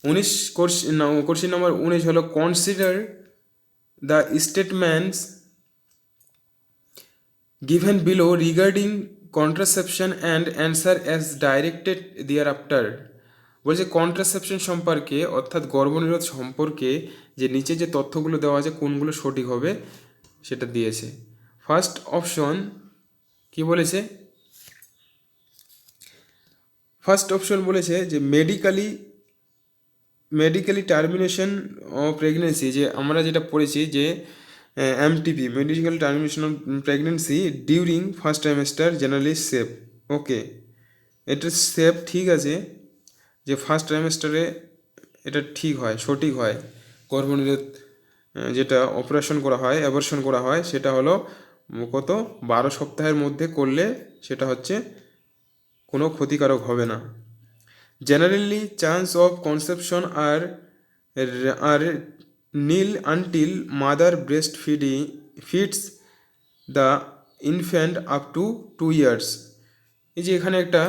S1: 19 কোশ্চিন নম্বর 19 হলো consider the statements given below regarding contraception and answer as directed thereafter। বলছে কন্ট্রাসেপশন সম্পর্কে অর্থাৎ গর্ভনিরোধ সম্পর্কে যে নিচে যে তথ্যগুলো দেওয়া আছে কোনগুলো সঠিক হবে সেটা দিয়েছে। ফার্স্ট অপশন কি বলেছে, ফার্স্ট অপশন বলেছে যে মেডিকেলি টার্মিনেশন অফ প্রেগনেন্সি, যে আমরা যেটা পড়েছি যে MTP medical termination of pregnancy during first trimester generally safe. Okay, এটা সেফ ঠিক আছে, যে ফার্স্ট ট্রাইমেস্টারে এটা ঠিক হয়, সঠিক হয়। গর্ভনিরোধ যেটা অপারেশন করা হয়, অ্যাবর্শন করা হয়, সেটা হলো কত 12 সপ্তাহের মধ্যে করলে সেটা হচ্ছে কোনো ক্ষতিকারক হবে না। Generally chance of conception are nil until mother feeds the infant up to 2 years। এই যে এখানে একটা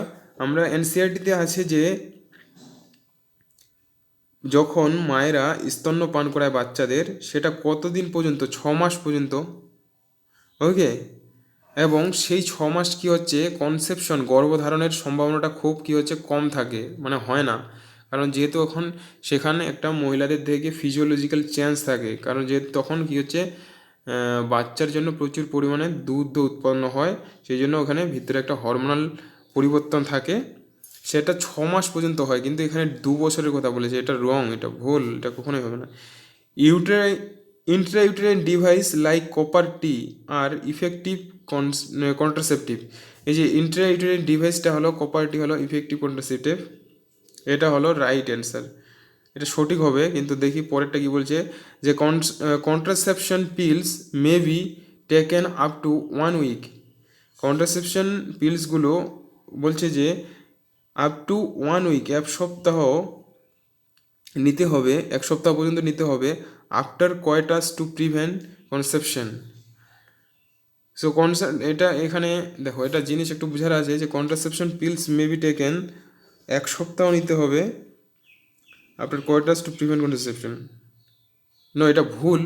S1: আমরা এনসিআরটিতে আছে যে যখন মায়েরা স্তন্যপান করায় বাচ্চাদের, সেটা কতদিন পর্যন্ত, 6 মাস পর্যন্ত। ওকে, এবং সেই 6 মাস কি হচ্ছে কনসেপশন গর্ভধারণের সম্ভাবনাটা খুব কি হচ্ছে কম থাকে, মানে হয় না, কারণ যেহেতু এখন সেখানে একটা মহিলাদের থেকে ফিজিওলজিক্যাল চেঞ্জ থাকে, কারণ যেহেতু তখন কি হচ্ছে বাচ্চার জন্য প্রচুর পরিমাণে দুধ উৎপন্ন হয়, সেই জন্য ওখানে ভিতরে একটা হরমোনাল পরিবর্তন থাকে, সেটা 6 মাস পর্যন্ত হয়। কিন্তু এখানে 2 বছরের কথা বলেছে, এটা রং, এটা ভুল, এটা কখনোই হবে না। ইন্ট্রাইউটেরাইন ডিভাইস লাইক কপার টি আর ইফেক্টিভ কন্ট্রাসেপটিভ। এই যে ইন্ট্রাইউটেরাইন ডিভাইসটা হলো কপার টি হলো ইফেক্টিভ কন্ট্রাসেপটিভ, এটা হলো রাইট অ্যান্সার, এটা সঠিক হবে। কিন্তু দেখি পরেরটা কি বলছে, যে contraception pills may be taken up to 1 week. Contraception পিলসগুলো বলছে যে আপ টু 1 উইক, 1 সপ্তাহ নিতে হবে, 1 সপ্তাহ পর্যন্ত নিতে হবে after coitus to prevent conception. So এটা এখানে দেখো, এটা জিনিস একটু বোঝার আছে যে contraception pills may be taken 1 সপ্তাহ নিতে হবে after coitus to prevent contraception. No, এটা ভুল।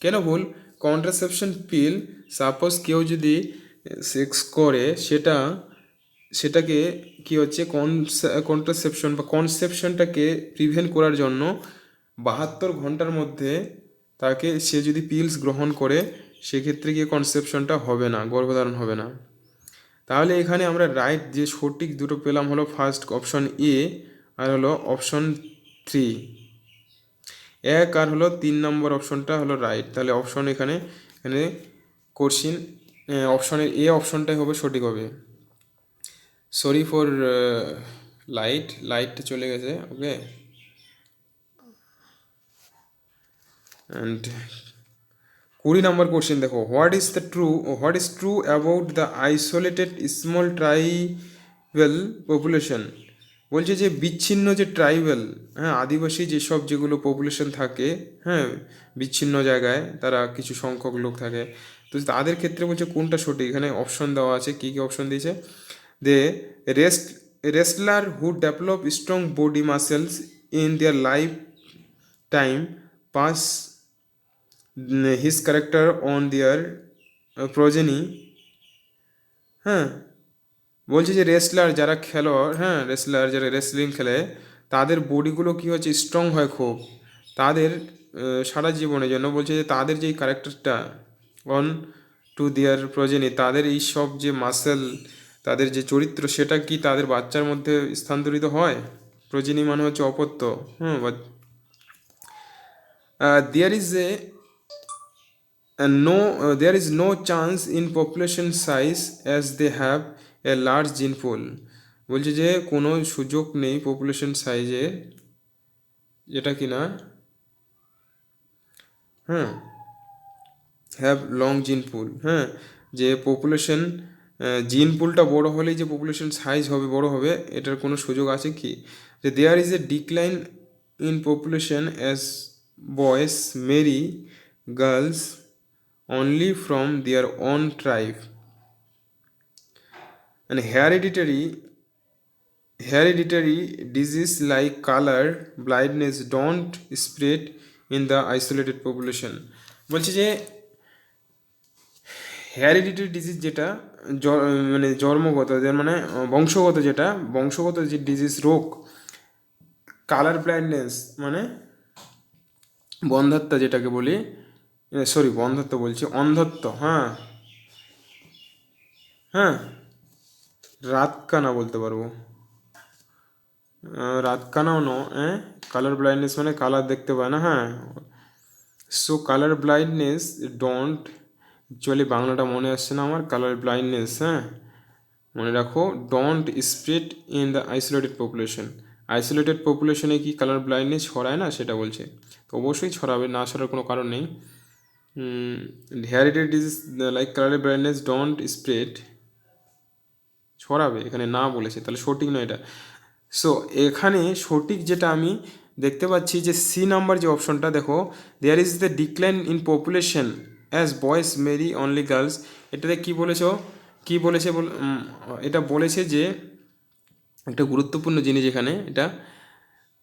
S1: কেন ভুল? কন্ট্রাসেপশন পিল সাপোজ কেউ যদি সেক্স করে, সেটাকে কি হচ্ছে কন্ট্রাসেপশন বা কনসেপশনটাকে প্রিভেন্ট করার জন্য 72 ঘন্টার মধ্যে তাকে সে যদি পিলস গ্রহণ করে, সেক্ষেত্রে গিয়ে কনসেপশনটা হবে না, গর্ভধারণ হবে না। তাহলে এখানে আমরা রাইট যে সঠিক দুটো পেলাম হলো ফার্স্ট অপশন এ আর হলো অপশন 3। এক আর হলো 3 নম্বর অপশনটা হলো রাইট। তাহলে অপশন এখানে এখানে কোশ্চিন অপশনের এ অপশনটাই হবে সঠিক হবে। সরি ফর লাইটটা চলে গেছে, ওকে। অ্যান্ড 20 নম্বর কোশ্চেন দেখো, what is true about the isolated small tribal population. বলছে যে বিচ্ছিন্ন যে ট্রাইবেল, হ্যাঁ, আদিবাসী যেসব যেগুলো পপুলেশন থাকে, হ্যাঁ, বিচ্ছিন্ন জায়গায় তারা কিছু সংখ্যক লোক থাকে, তো তাদের ক্ষেত্রে বলছে কোনটা সঠিক। এখানে অপশন দেওয়া আছে, কী কী অপশন দিয়েছে। দে rest wrestler who develop strong body muscles in their lifetime pass his character on their progeny। হ্যাঁ, বলছে যে রেসলার যারা খেলোয়াড়, হ্যাঁ, রেসলার যারা রেসলিং খেলে তাদের বডিগুলো কী হচ্ছে স্ট্রং হয় খুব, তাদের সারা জীবনের জন্য বলছে যে তাদের যেই ক্যারেক্টারটা অন টু দেয়ার প্রজেনি, তাদের এই সব যে মাসেল, তাদের যে চরিত্র, সেটা কি তাদের বাচ্চার মধ্যে স্থানান্তরিত হয়। প্রজেনি মানে হচ্ছে অপত্য, হ্যাঁ। There is a there is no chance in population size as they have a large gene pool। বলছে যে কোনো সুযোগ নেই পপুলেশন সাইজে, যেটা কিনা, হ্যাঁ, হ্যাভ লং জিন পুল, হ্যাঁ, যে পপুলেশন জিন পুলটা বড় হলেই যে পপুলেশন সাইজ হবে বড় হবে, এটার কোনো সুযোগ আছে কি। যে there is a decline in population as boys marry girls only from their own tribe and hereditary disease like color blindness don't spread in the isolated population। বলছে যে হেরিডিটারি ডিজিজ যেটা মানে জন্মগত, মানে বংশগত যে ডিজিজ রোগ, কালার ব্লাইন্ডনেস মানে বন্ধাত্ম যেটাকে বলি, সরি বন্ধাত্ম বলছি, অন্ধত্ব, হ্যাঁ, হ্যাঁ, রাতকানা বলতে পারবো, রাতকানাও হ্যাঁ, কালার ব্লাইন্ডনেস মানে কালার দেখতে পায় না, হ্যাঁ। So colour blindness don't, actually বাংলাটা মনে আসছে না আমার, কালার ব্লাইন্ডনেস, হ্যাঁ, মনে রাখো, don't spread in the isolated population. Isolated পপুলেশনে কি কালার ব্লাইন্ডনেস ছড়ায় না, সেটা বলছে। তো অবশ্যই ছড়াবে, না ছড়ার কোনো কারণ নেই। Hereditary disease like colour blindness don't spread, ছড়াবে, এখানে না বলেছে, তাহলে সঠিক নয় এটা। সো এখানে সঠিক যেটা আমি দেখতে পাচ্ছি যে সি নাম্বার যে অপশনটা দেখো, there is the decline in population as boys marry only girls. এটাতে কী বলেছে এটা বলেছে যে একটা গুরুত্বপূর্ণ জিনিস এখানে, এটা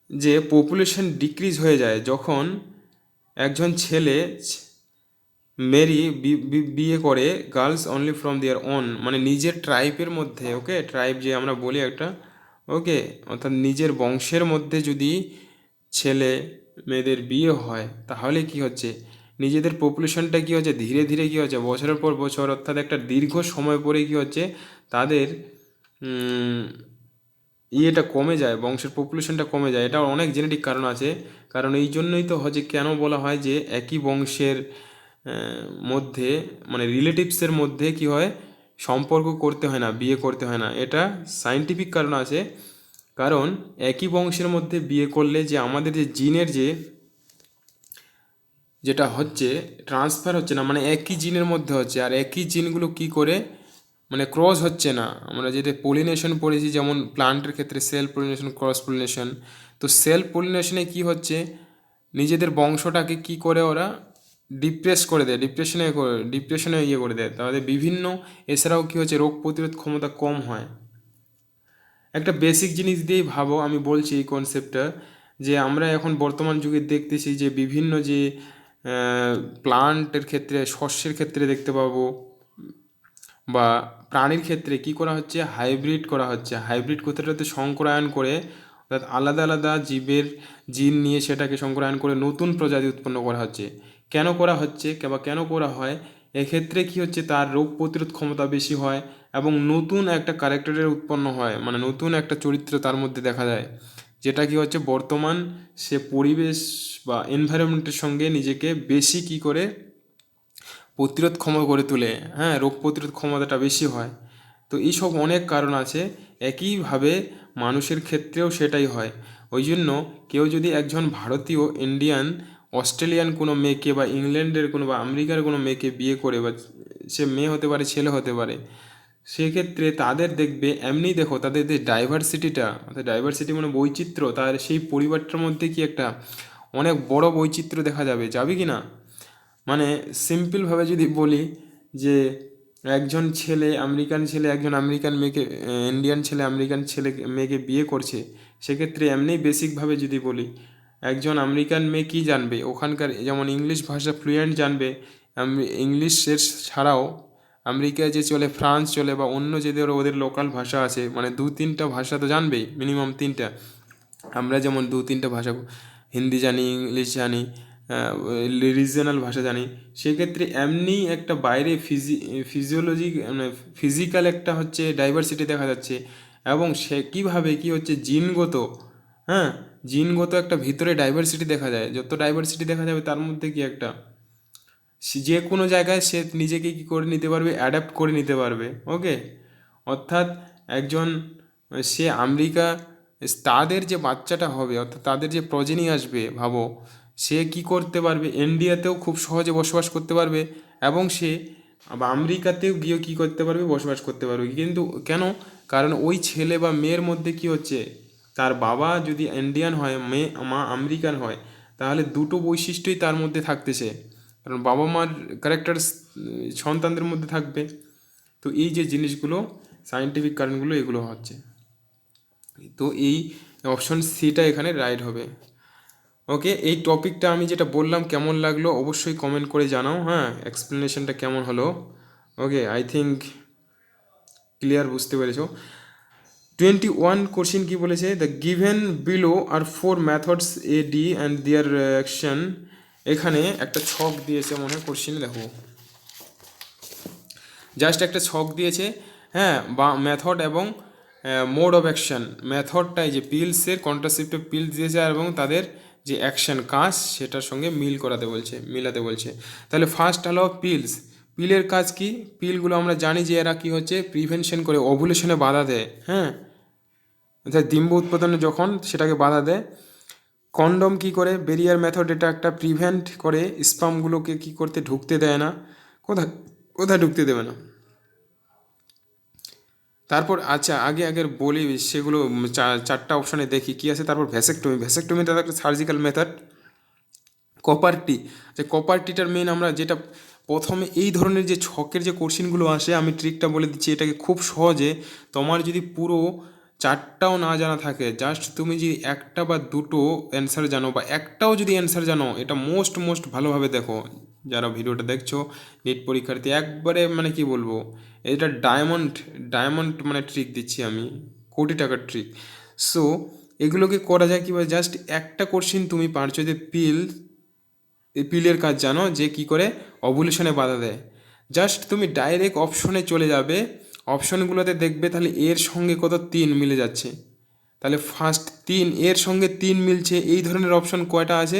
S1: যে পপুলেশন ডিক্রিজ হয়ে যায় যখন একজন ছেলে মেরি বিয়ে করে girls only from their own, মানে নিজের ট্রাইবের মধ্যে, ওকে, ট্রাইব যে আমরা বলি একটা, ওকে, অর্থাৎ নিজের বংশের মধ্যে যদি ছেলে মেয়েদের বিয়ে হয়, তাহলে কি হচ্ছে, নিজেদের পপুলেশনটা কী হচ্ছে ধীরে ধীরে কী হচ্ছে বছরের পর বছর, অর্থাৎ একটা দীর্ঘ সময় পরে কী হচ্ছে তাদের ইয়েটা কমে যায়, বংশের পপুলেশনটা কমে যায়। এটা অনেক জেনেটিক কারণ আছে, কারণ এই জন্যই তো হচ্ছে, কেন বলা হয় যে একই বংশের মধ্যে, মানে রিলেটিভসের মধ্যে কি হয়, সম্পর্ক করতে হয় না, বিয়ে করতে হয় না। এটা সায়েন্টিফিক কারণ আছে, কারণ একই বংশের মধ্যে বিয়ে করলে যে আমাদের যে জিনের যেটা হচ্ছে ট্রান্সফার হচ্ছে না, মানে একই জিনের মধ্যে হচ্ছে, আর একই জিনগুলো কি করে মানে ক্রস হচ্ছে না। আমরা যেটা পলিনেশন পড়েছি, যেমন প্লান্টের ক্ষেত্রে সেলফ পলিনেশন, ক্রস পলিনেশন, তো সেলফ পলিনেশনে কি হচ্ছে, নিজেদের বংশটাকে কি করে ওরা ডিপ্রেস করে দেয়, ডিপ্রেশনে ইয়ে করে দেয়, তাহলে বিভিন্ন, এছাড়াও কী হচ্ছে রোগ প্রতিরোধ ক্ষমতা কম হয়। একটা বেসিক জিনিস দিয়েই ভাবো, আমি বলছি এই কনসেপ্টটা, যে আমরা এখন বর্তমান যুগে দেখতেছি যে বিভিন্ন যে প্লান্টের ক্ষেত্রে, শস্যের ক্ষেত্রে দেখতে পাবো, বা প্রাণীর ক্ষেত্রে কি করা হচ্ছে, হাইব্রিড করা হচ্ছে। হাইব্রিড কথাটাতে সংকরায়ন করে, অর্থাৎ আলাদা আলাদা জীবের জিন নিয়ে সেটাকে সংকরায়ন করে নতুন প্রজাতি উৎপন্ন করা হচ্ছে। কেন করা হচ্ছে বা কেন করা হয়, এক্ষেত্রে কি হচ্ছে, তার রোগ প্রতিরোধ ক্ষমতা বেশি হয় এবং নতুন একটা ক্যারেক্টারের উৎপন্ন হয়, মানে নতুন একটা চরিত্র তার মধ্যে দেখা যায়। যেটা কি হচ্ছে বর্তমান সে পরিবেশ বা এনভায়রনমেন্টের সঙ্গে নিজেকে বেশি কি করে প্রতিরোধক্ষম করে তোলে, হ্যাঁ, রোগ প্রতিরোধ ক্ষমতাটা বেশি হয়। তো এইসব অনেক কারণ আছে। একইভাবে মানুষের ক্ষেত্রেও সেটাই হয়। ওই জন্য কেউ যদি একজন ভারতীয়, ইন্ডিয়ান, অস্ট্রেলিয়ান কোনো মেয়েকে বা ইংল্যান্ডের কোনো বা আমেরিকার কোনো মেয়েকে বিয়ে করে, বা সে মেয়ে হতে পারে ছেলে হতে পারে, সেক্ষেত্রে তাদের দেখবে এমনি, দেখো তাদের যে ডাইভার্সিটিটা, অর্থাৎ ডাইভার্সিটি মানে বৈচিত্র্য, তার সেই পরিবারটার মধ্যে কি একটা অনেক বড় বৈচিত্র্য দেখা যাবে কি না? মানে সিম্পলভাবে যদি বলি যে একজন ছেলে আমেরিকান ছেলে একজন আমেরিকান মেয়েকে, ইন্ডিয়ান ছেলে আমেরিকান ছেলে মেয়েকে বিয়ে করছে, সেক্ষেত্রে এমনি বেসিকভাবে যদি বলি, একজন আমেরিকান মেয়ে কী জানবে, ওখানকার যেমন ইংলিশ ভাষা ফ্লুয়েন্ট জানবে, ইংলিশের ছাড়াও আমেরিকায় যে চলে, ফ্রান্স চলে, বা অন্য যেদের ওদের লোকাল ভাষা আছে, মানে 2-3টা ভাষা তো জানবেই, মিনিমাম 3টা। আমরা যেমন 2-3টা ভাষা, হিন্দি জানি, ইংলিশ জানি, রিজনাল ভাষা জানি, সেক্ষেত্রে এমনি একটা বাইরে ফিজিওলজি মানে ফিজিক্যাল একটা হচ্ছে ডাইভার্সিটি দেখা যাচ্ছে। এবং সে কীভাবে কী হচ্ছে জিনগত, হ্যাঁ, জিনগত একটা ভিতরে ডাইভার্সিটি দেখা যায়। যত ডাইভার্সিটি দেখা যাবে তার মধ্যে কি একটা যে কোনো জায়গায় সে নিজেকে কী করে নিতে পারবে, অ্যাডাপ্ট করে নিতে পারবে। ওকে, অর্থাৎ একজন সে আমেরিকা, তাদের যে বাচ্চাটা হবে, অর্থাৎ তাদের যে প্রজেনি আসবে, ভাবো, সে কি করতে পারবে, ইন্ডিয়াতেও খুব সহজে বসবাস করতে পারবে, এবং সে আবার আমেরিকাতেও গিয়ে কী করতে পারবে, বসবাস করতে পারবে। কিন্তু কেন? কারণ ওই ছেলে বা মেয়ের মধ্যে কি হচ্ছে, তার বাবা যদি ইন্ডিয়ান হয়, মা আমেরিকান হয়, তাহলে দুটো বৈশিষ্ট্যই তার মধ্যে থাকতেছে। কারণ বাবা মার ক্যারেক্টার সন্তানদের মধ্যে থাকবে। তো এই যে জিনিসগুলো, সায়েন্টিফিক কারণগুলো এগুলো হচ্ছে। তো এই অপশন সিটা এখানে রাইট হবে। ওকে, এই টপিকটা আমি যেটা বললাম কেমন লাগলো অবশ্যই কমেন্ট করে জানাও, হ্যাঁ, এক্সপ্লেনেশনটা কেমন হলো। ওকে, আই থিঙ্ক ক্লিয়ার, বুঝতে পেরেছো। 21 কোশ্চিন কি বলেছে, the given below are 4 methods A D and their action. এখানে একটা ছক দিয়েছে মনে হয় কোশ্চিনে, দেখো জাস্ট একটা ছক দিয়েছে, হ্যাঁ, বা মেথড এবং মোড অফ অ্যাকশন। মেথডটাই যে পিলসের কন্ট্রাসেপ্টিভ পিলস দিয়েছে, এবং তাদের যে অ্যাকশন কাজ সেটার সঙ্গে মিলাতে বলছে। তাহলে ফার্স্ট হলো পিলস। পিলের কাজ কি? পিলগুলো আমরা জানি যে এরা কি হচ্ছে, প্রিভেনশন করে, ওভুলেশনে বাধা দেয়, হ্যাঁ, অর্থাৎ ডিম্ব উৎপাদনে যখন সেটাকে বাধা দেয়। কন্ডম কি করে, বেরিয়ার মেথড, এটা একটা প্রিভেন্ট করে, স্পামগুলোকে কি করতে ঢুকতে দেয় না, কোথায় কোথায় ঢুকতে দেবে না। তারপর আচ্ছা আগে বলি সেগুলো, চারটা অপশানে দেখি কি আছে। তারপর ভ্যাসেকটমিটা একটা সার্জিক্যাল মেথড। কপারটি, যে কপারটিটার মেন আমরা যেটা প্রথমে এই ধরনের যে ছকের যে কোশ্চিনগুলো আসে, আমি ট্রিকটা বলে দিচ্ছি, এটাকে খুব সহজে, তোমার যদি পুরো চারটাও না জানা থাকে, জাস্ট তুমি যদি একটা বা দুটো অ্যান্সার জানো, বা একটাও যদি অ্যান্সার জানো, এটা মোস্ট ভালোভাবে দেখো যারা ভিডিওটা দেখছো, নিট পরীক্ষার্থী, একবারে মানে কি বলবো, এটা ডায়মন্ড মানে ট্রিক দিচ্ছি আমি, কোটি টাকার ট্রিক। সো এগুলোকে করা যায় কীভাবে, জাস্ট একটা কোশ্চিন তুমি পারছো যে এই পিলের কাজ জানো যে কি করে অভুলেশনে বাধা দেয়, জাস্ট তুমি ডাইরেক্ট অপশনে চলে যাবে, অপশনগুলোতে দেখবে তাহলে এর সঙ্গে কত 3 মিলে যাচ্ছে। তাহলে ফার্স্ট 3, এর সঙ্গে 3 মিলছে, এই ধরনের অপশন কয়টা আছে,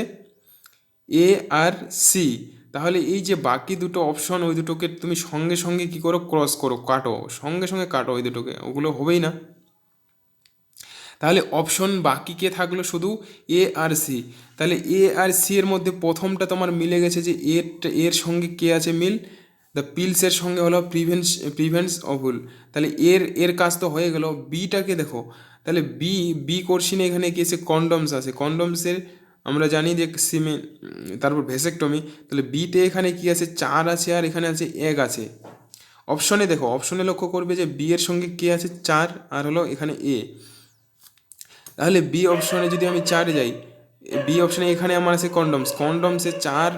S1: এ আর সি। তাহলে এই যে বাকি দুটো অপশন, ওই দুটোকে তুমি সঙ্গে সঙ্গে কী করো, ক্রস করো, কাটো, সঙ্গে কাটো ওই দুটোকে, ওগুলো হবেই না। তাহলে অপশন বাকি কে থাকলো, শুধু এ আর সি। তাহলে এ আর সি এর মধ্যে প্রথমটা তোমার মিলে গেছে, যে এর সঙ্গে কে আছে মিল, দ্য পিলসের সঙ্গে হলো প্রিভেন্টস অভুল। তাহলে এর কাজ তো হয়ে গেল। বিটাকে দেখো, তাহলে বি কোর্সিনে এখানে কি আছে, কন্ডমস আছে, কন্ডমসের আমরা জানি যে সিমেন, তারপর ভেসেকটমি। তাহলে বিতে এখানে কি আছে, 4 আছে, আর এখানে আছে 1 আছে। অপশনে দেখো, অপশনে লক্ষ্য করবে যে বি এর সঙ্গে কে আছে, 4, আর হলো এখানে এ। তাহলে বি অপশনে যদি আমি 4 যাই, বি অপশনে এখানে আমার আছে কন্ডমসে 4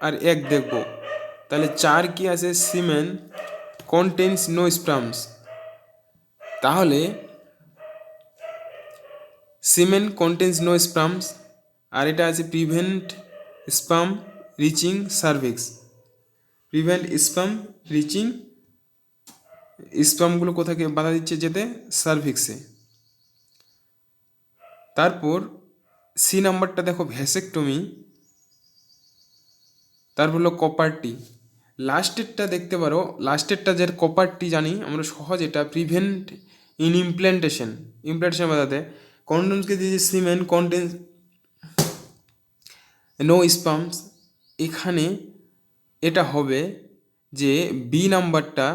S1: আর 1 দেখব। তাহলে 4 কি আছে, সিমেন কন্টেন্স নো স্পার্মস। তাহলে সিমেন কন্টেন্স নো স্পার্মস, আর এটা আছে prevent sperm reaching cervix. Prevent sperm reaching, স্পার্মগুলো কোথাকে বাধা দিচ্ছে যেতে, সার্ভিক্সে। তারপর সি নাম্বারটা দেখো ভ্যাসেকটমি, তারপর হলো কপারটি। লাস্টেরটা দেখতে পারো, লাস্টেরটা যে কপারটি জানি আমরা সহজ, এটা প্রিভেন্ট ইন ইমপ্ল্যান্টেশন। ইমপ্ল্যান্টেশন বাজাতে কন্ডোমসকে দিয়েছে সিমেন্ট কন্টেন্স নো স্পাম্পস। এখানে এটা হবে যে বি নাম্বারটা,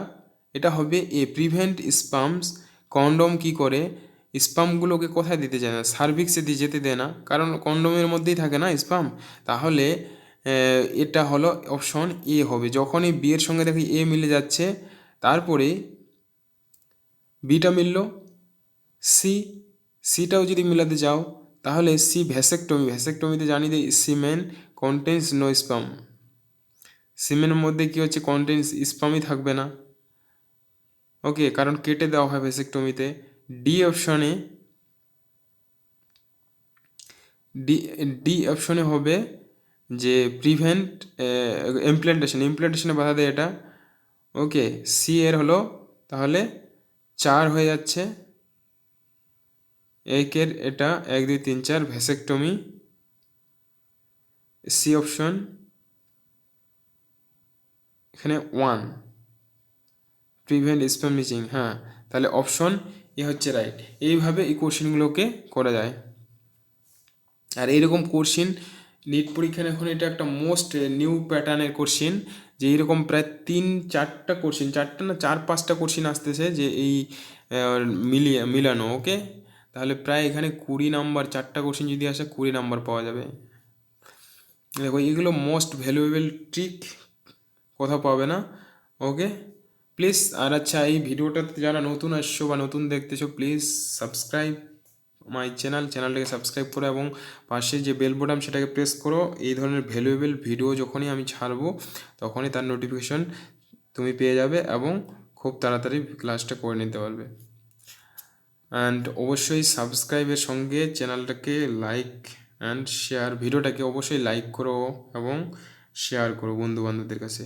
S1: এটা হবে এ প্রিভেন্ট স্পাম্পস। কন্ডোম কি করে স্পামগুলোকে কোথায় দিতে যায় না, সার্ভিক্সে দিয়ে যেতে দেয় না, কারণ কন্ডোমের মধ্যেই থাকে না স্পাম। তাহলে এটা হলো অপশন এ হবে। যখনই বি এর সঙ্গে দেখি এ মিলে যাচ্ছে, তারপরে বিটা মিলল, সিটাও যদি মিলাতে যাও তাহলে সি ভ্যাসেকটমি। ভ্যাসেকটমিতে জানি যে সিমেন কন্টেন্স নো স্পাম। সিমেনের মধ্যে কি হচ্ছে, কন্টেন্স স্পামই থাকবে না, ওকে, কারণ কেটে দেওয়া হয় ভ্যাসেকটমিতে। ডি অপশনে, ডি অপশনে হবে যে প্রিভেন্ট ইমপ্ল্যান্টেশনে বাধা দেয় এটা, ওকে। সি এর হলো তাহলে 4 হয়ে যাচ্ছে, একের এটা 1 2 3 4 ভ্যাসেকটমি। সি অপশন এখানে 1 প্রিভেন্ট স্পাম মিচিং, হ্যাঁ, তাহলে অপশন এ হচ্ছে রাইট। এইভাবে এই কোশ্চেনগুলোকে করা যায়। আর এইরকম কোশ্চেন নিট পরীক্ষার এখন এটা একটা মোস্ট নিউ প্যাটার্নের কোশ্চেন, যে এইরকম প্রায় 3-4টা কোশ্চেন, 4টা না 4-5টা কোশ্চেন আসতেছে যে এই মিলানো, ওকে। তাহলে প্রায় এখানে 20 নাম্বার, 4টা কোশ্চেন যদি আসে 20 নাম্বার পাওয়া যাবে। দেখো এগুলো মোস্ট ভ্যালুয়েবল ট্রিক, কোথাও পাবে না, ওকে। প্লিজ, আর আচ্ছা এই ভিডিওটাতে যারা নতুন আসছো বা নতুন দেখতেছো, প্লিজ সাবস্ক্রাইব মাই চ্যানেলটাকে সাবস্ক্রাইব করো এবং পাশে যে বেল বাটন সেটাকে প্রেস করো। এই ধরনের ভ্যালুয়েবল ভিডিও যখনই আমি ছাড়বো তখনই তার নোটিফিকেশন তুমি পেয়ে যাবে এবং খুব তাড়াতাড়ি ক্লাসটা করে নিতে পারবে। অ্যান্ড অবশ্যই সাবস্ক্রাইবের সঙ্গে চ্যানেলটাকে লাইক অ্যান্ড শেয়ার, ভিডিওটাকে অবশ্যই লাইক করো এবং শেয়ার করো বন্ধুবান্ধবদের কাছে।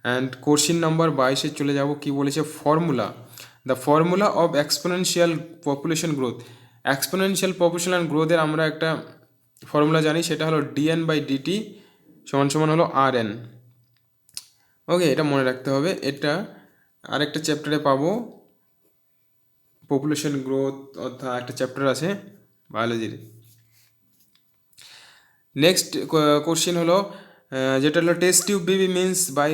S1: অ্যান্ড কোশ্চেন নাম্বার 22-এ চলে যাব। কি বলেছে, formula, the formula of exponential population growth. Exponential population গ্রোথের আমরা একটা ফর্মুলা জানি, সেটা হলো dn/dt = হলো rn, ওকে। এটা মনে রাখতে হবে। এটা আরেকটা চ্যাপ্টারে পাবো, পপুলেশন গ্রোথ অর্থাৎ একটা চ্যাপ্টার আছে বায়োলজির। নেক্সট কোশ্চেন হলো যেটা হলো test tube baby means by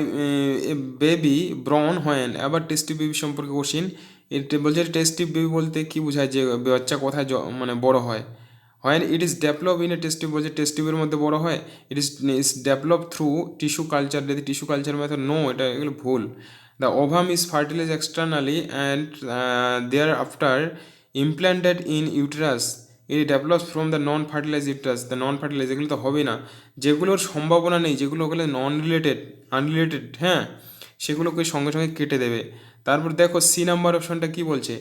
S1: baby born when. আবার টেস্ট টিউব বেবি সম্পর্কে কোশ্চেন। এটা বলছে টেস্ট টিউব বেবি বলতে কি বোঝায়, যে বাচ্চা কোথায় মানে বড় হয়। When it is develop in a test tube, বলছে টেস্ট টিউবের মধ্যে বড় হয়। It is develop through tissue culture, যদি টিস্যু কালচার মেথড, নো, এটা এগুলো ভুল। The ovum is fertilise externally and thereafter implanted in uterus. It develops from the non fertilise uterus. The non fertilise এগুলো তো হবে না, যেগুলোর সম্ভাবনা নেই, যেগুলো ওগুলো আনরিলেটেড, হ্যাঁ, সেগুলোকে সঙ্গে সঙ্গে কেটে দেবে। তারপর দেখো সি নাম্বার অপশনটা কি বলছে।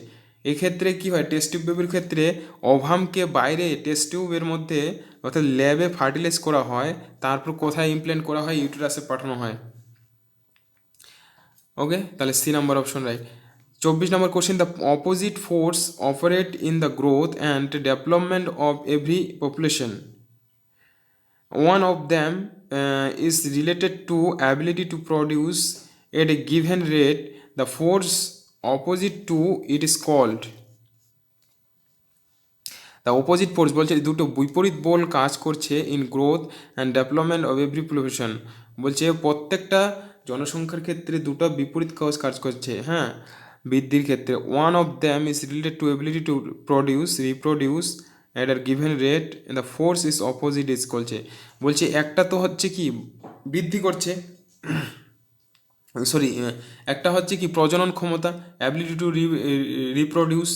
S1: এক্ষেত্রে কি হয়, টেস্ট টিউব বেবির ক্ষেত্রে ওভামকে বাইরে টেস্ট টিউবের মধ্যে অর্থাৎ ল্যাবে ফার্টিলাইজ করা হয়, তারপর কোথায় ইমপ্ল্যান্ট করা হয়, ইউটেরাসে পাঠানো হয়, ওকে। তাহলে C number option right. 24 number question, the opposite force operate in the growth and development of every population. One of them is related to ability to produce at a given rate. The force opposite to it is called. The opposite force বলছে দুটো বিপরীত বল কাজ করছে in growth and development of every population. বলছে প্রত্যেকটা জনসংখ্যার ক্ষেত্রে দুটো বিপরীত কাজ করছে, হ্যাঁ, বৃদ্ধির ক্ষেত্রে। One of them is related to ability to reproduce at are given rate, the force is opposite is করছে। বলছে একটা তো হচ্ছে কি বৃদ্ধি করছে, সরি, একটা হচ্ছে কি প্রজনন ক্ষমতা, অ্যাবিলিটি টু রিপ্রোডিউস,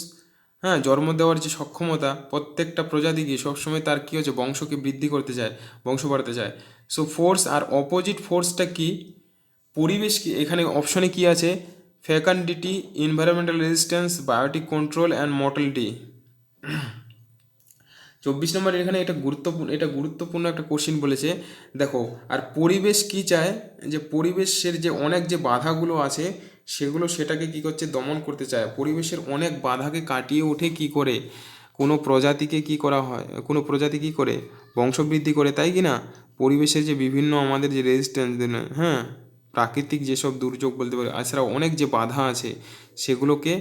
S1: হ্যাঁ, জন্ম দেওয়ার যে সক্ষমতা, প্রত্যেকটা প্রজাতিকে সবসময় তার কী হচ্ছে বংশকে বৃদ্ধি করতে চায়, বংশ বাড়াতে চায়। সো ফোর্স আর অপোজিট ফোর্সটা কি, পরিবেশ কি, এখানে অপশনে কি আছে, fecundity, environmental resistance, biotic control and mortality. 24 নম্বর এখানে এটা গুরুত্বপূর্ণ একটা কোশ্চিন বলেছে। দেখো, আর পরিবেশ কি চায়, যে পরিবেশের যে অনেক যে বাধাগুলো আছে সেটাকে কি করছে, দমন করতে চায়। পরিবেশের অনেক বাধাকে কাটিয়ে ওঠে কি করে, কোনো প্রজাতিকে কি করা হয়, কোনো প্রজাতি কি করে বংশবৃদ্ধি করে, তাই কি না? পরিবেশের যে বিভিন্ন আমাদের যে রেজিস্ট্যান্স, হ্যাঁ, প্রাকৃতিক যেসব দুর্যোগ বলতে পারি, এছাড়াও অনেক যে বাধা আছে সেগুলোকে,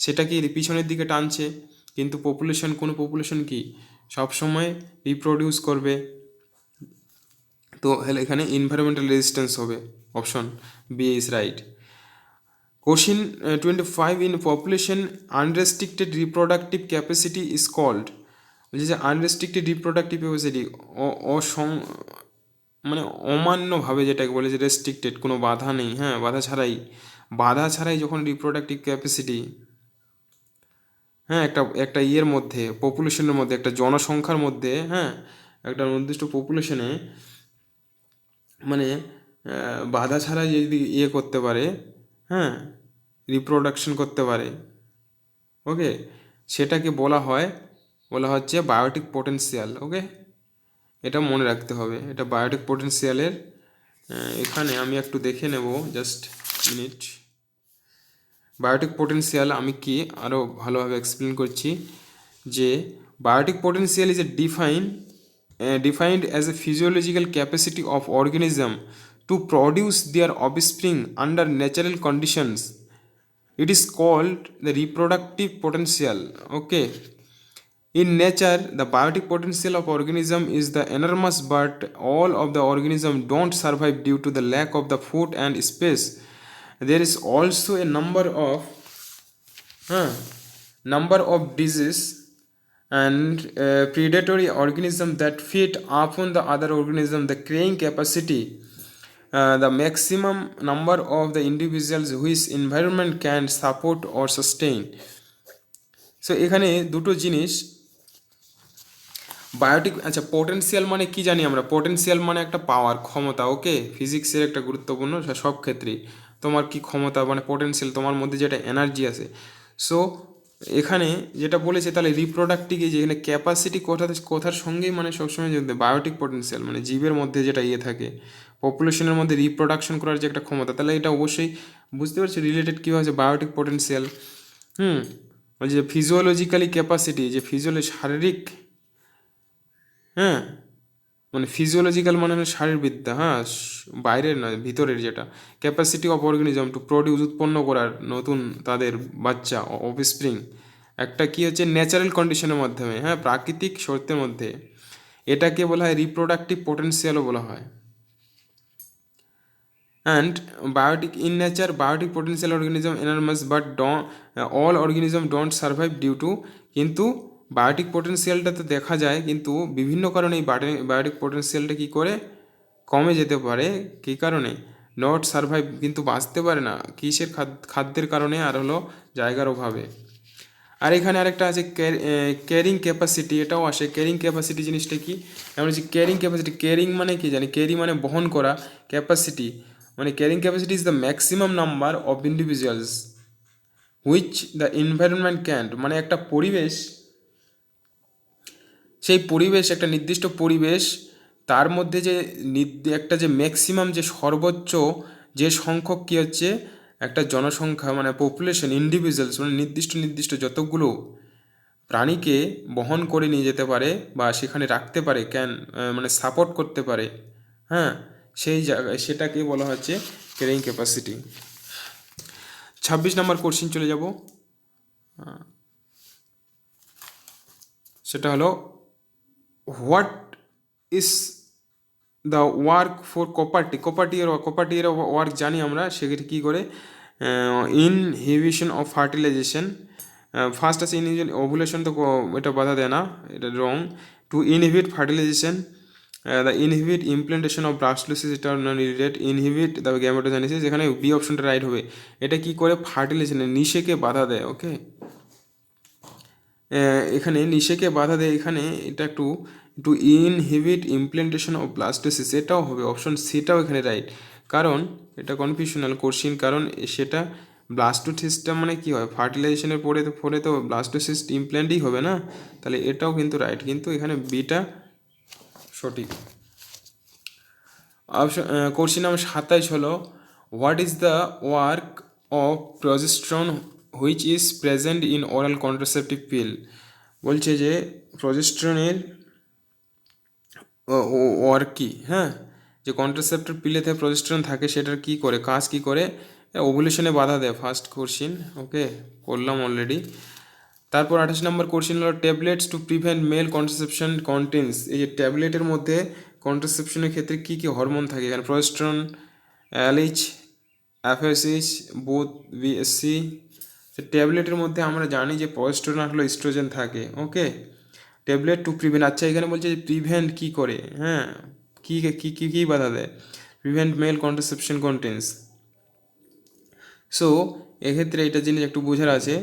S1: সেটাকে পিছনের দিকে টানছে। কিন্তু পপুলেশন, কোনো পপুলেশন কি সবসময় রিপ্রোডিউস করবে, তো এখানে এনভায়রনমেন্টাল রেজিস্ট্যান্স হবে। Option B is right. Question 25, in population unrestricted reproductive capacity is called, বলছে যে আনরেস্ট্রিক্টেড রিপ্রোডাক্টিভ ক্যাপাসিটি মানে অমান্যভাবে, যেটাকে বলে যে রেস্ট্রিক্টেড, কোনো বাধা নেই, হ্যাঁ, বাধা ছাড়াই যখন রিপ্রোডাক্টিভ ক্যাপাসিটি, হ্যাঁ, একটা ইয়ের মধ্যে, পপুলেশনের মধ্যে, একটা জনসংখ্যার মধ্যে, হ্যাঁ, একটা নির্দিষ্ট পপুলেশনে মানে বাধা ছাড়াই যদি ইয়ে করতে পারে, হ্যাঁ, রিপ্রোডাকশন করতে পারে, ওকে, সেটাকে বলা হচ্ছে বায়োটিক পোটেনশিয়াল। ওকে, এটা মনে রাখতে হবে, এটা বায়োটিক পোটেনশিয়ালের। এখানে আমি একটু দেখে নেব, জাস্ট মিনিট। বায়োটিক পোটেনশিয়াল আমি কি আরও ভালোভাবে এক্সপ্লেন করছি, যে biotic potential is defined as a physiological capacity of organism to produce their offspring under natural conditions. It is called the reproductive potential. Okay, in nature the biotic potential of organism is the enormous, but all of the organism don't survive due to the lack of the food and space. There is also a number of disease and predatory organisms that feed upon the other organism. The carrying capacity, the maximum number of the individuals which environment can support or sustain. So এখানে দুটো জিনিস, বায়োটিক, আচ্ছা, পোটেনশিয়াল মানে কি জানি আমরা? পোটেনশিয়াল মানে একটা পাওয়ার, ক্ষমতা। ওকে, ফিজিক্সের একটা গুরুত্বপূর্ণ সব ক্ষেত্রেই, তোমার কি ক্ষমতা, মানে পোটেনশিয়াল, তোমার মধ্যে যেটা এনার্জি আছে। সো এখানে যেটা বলেছে, তাহলে রিপ্রোডাক্টিভ, যেখানে ক্যাপাসিটি কথার সঙ্গেই মানে সবসময় যদি বায়োটিক পোটেনশিয়াল মানে জীবের মধ্যে যেটা ইয়ে থাকে, পপুলেশনের মধ্যে রিপ্রোডাকশন করার যে একটা ক্ষমতা, তাহলে এটা অবশ্যই বুঝতে পারছি রিলেটেড কী হয়েছে বায়োটিক পোটেনশিয়াল। যে ফিজিওলজিক্যালি ক্যাপাসিটি, যে শারীরিক, হ্যাঁ, মানে ফিজিওলজিক্যাল মানে শারীরবিদ্যা, হ্যাঁ, বাইরের নয়, ভিতরের, যেটা capacity of organism to produce, উৎপন্ন করার নতুন তাদের বাচ্চা, অফস্প্রিং, একটা কি হচ্ছে ন্যাচারাল কন্ডিশনের মাধ্যমে, হ্যাঁ, প্রাকৃতিক শর্তের মধ্যে, এটাকে বলা হয় রিপ্রোডাক্টিভ পোটেনশিয়ালও বলা হয়। And biotic, in nature biotic potential organism enormous, but all organism don't survive due to, কিন্তু বায়োটিক পোটেনশিয়ালটা তো দেখা যায়, কিন্তু বিভিন্ন কারণে এই বায়োটিক পোটেনশিয়ালটা কী করে কমে যেতে পারে, কী কারণে? নট সার্ভাইভ, কিন্তু বাঁচতে পারে না, কিসের? খাদ্যের কারণে, আর হলো জায়গার অভাবে। আর এখানে আরেকটা আছে ক্যারিং ক্যাপাসিটি, এটাও আসে। ক্যারিং ক্যাপাসিটি জিনিসটা কি? আমরা হচ্ছে ক্যারিং ক্যাপাসিটি, ক্যারিং মানে কি জানি? ক্যারি মানে বহন করা, ক্যাপাসিটি মানে carrying capacity is the maximum number of individuals which the environment can, মানে একটা পরিবেশ, সেই পরিবেশ, একটা নির্দিষ্ট পরিবেশ, তার মধ্যে যে একটা যে ম্যাক্সিমাম, যে সর্বোচ্চ যে সংখ্যক কী হচ্ছে, একটা জনসংখ্যা মানে পপুলেশন, ইন্ডিভিজুয়ালস মানে নির্দিষ্ট যতগুলো প্রাণীকে বহন করে নিয়ে যেতে পারে বা সেখানে রাখতে পারে, মানে সাপোর্ট করতে পারে, হ্যাঁ, সেই জায়গায়, সেটাকে বলা হচ্ছে ক্যারিং ক্যাপাসিটি। 26 নম্বর কোশ্চিন চলে যাব, সেটা হলো what is the work for copper T এর ওয়ার্ক জানি আমরা, সেক্ষেত্রে কী করে? ইনহিবিশন অফ ফার্টিলাইজেশন, ফার্স্ট আছে ইনহিবিশন, ওভুলেশন তো এটা বাধা দেয় না, এটা wrong. To inhibit fertilisation, the inhibit implantation of blastocyst, এটা রিলেটেড। ইনহিবিট দ্য গ্যামেটোজেনেসিস, এখানে বি অপশনটা রাইট হবে। এটা কি করে? ফার্টিলাইজেশনে নিষেকে বাধা দেয়। ওকে, এখানে নিষেকে বাধা দেয়, এখানে এটা টু ইনহিবিট ইমপ্লান্টেশন অফ ব্লাস্টোসিস, এটাও হবে অপশন সিটাও এখানে রাইট। কারণ এটা কনফিউশনাল কোশ্চিন, কারণ সেটা ব্লাস্টোসিসটা মানে কি হয়, ফার্টিলাইজেশনের পরে তো ব্লাস্টোসিস ইমপ্ল্যান্টই হবে না, তাহলে এটাও কিন্তু রাইট, কিন্তু এখানে বিটা সঠিক। অপশন কোশ্চিন নাম্বার 27 হলো what is the work of progesterone which is present in oral contraceptive pill, বলছে যে প্রজেস্টেরনের ওয়ার্ক কি, হ্যাঁ, যে কন্ট্রাসেপ্টিভ পিলেতে প্রজেস্টেরন থাকে সেটার কি করে, কাজ কি করে, ওভুলেশনে বাধা দেয়, ফার্স্ট কোশ্চিন, ওকে, করলাম অলরেডি। তারপর 28 নম্বর কোশ্চিন হলো tablets to prevent male contraception contains, এই যে ট্যাবলেটের মধ্যে কন্ট্রাসেপশনের ক্ষেত্রে কী কী হরমোন থাকে, এখানে প্রজেস্টেরন, অ্যালএইচ, এফএসএইচ, বোথ বিএসসি। ট্যাবলেটের মধ্যে আমরা জানি যে প্রজেস্টেরন হলো ইস্ট্রোজেন থাকে, ওকে। ট্যাবলেট টু প্রিভেন্ট, আচ্ছা এখানে বলছে যে প্রিভেন্ট কী করে, হ্যাঁ, কী কী কী কী বাধা দেয়, prevent male contraception contains. So এক্ষেত্রে এটা জিনিস একটু বোঝার আছে,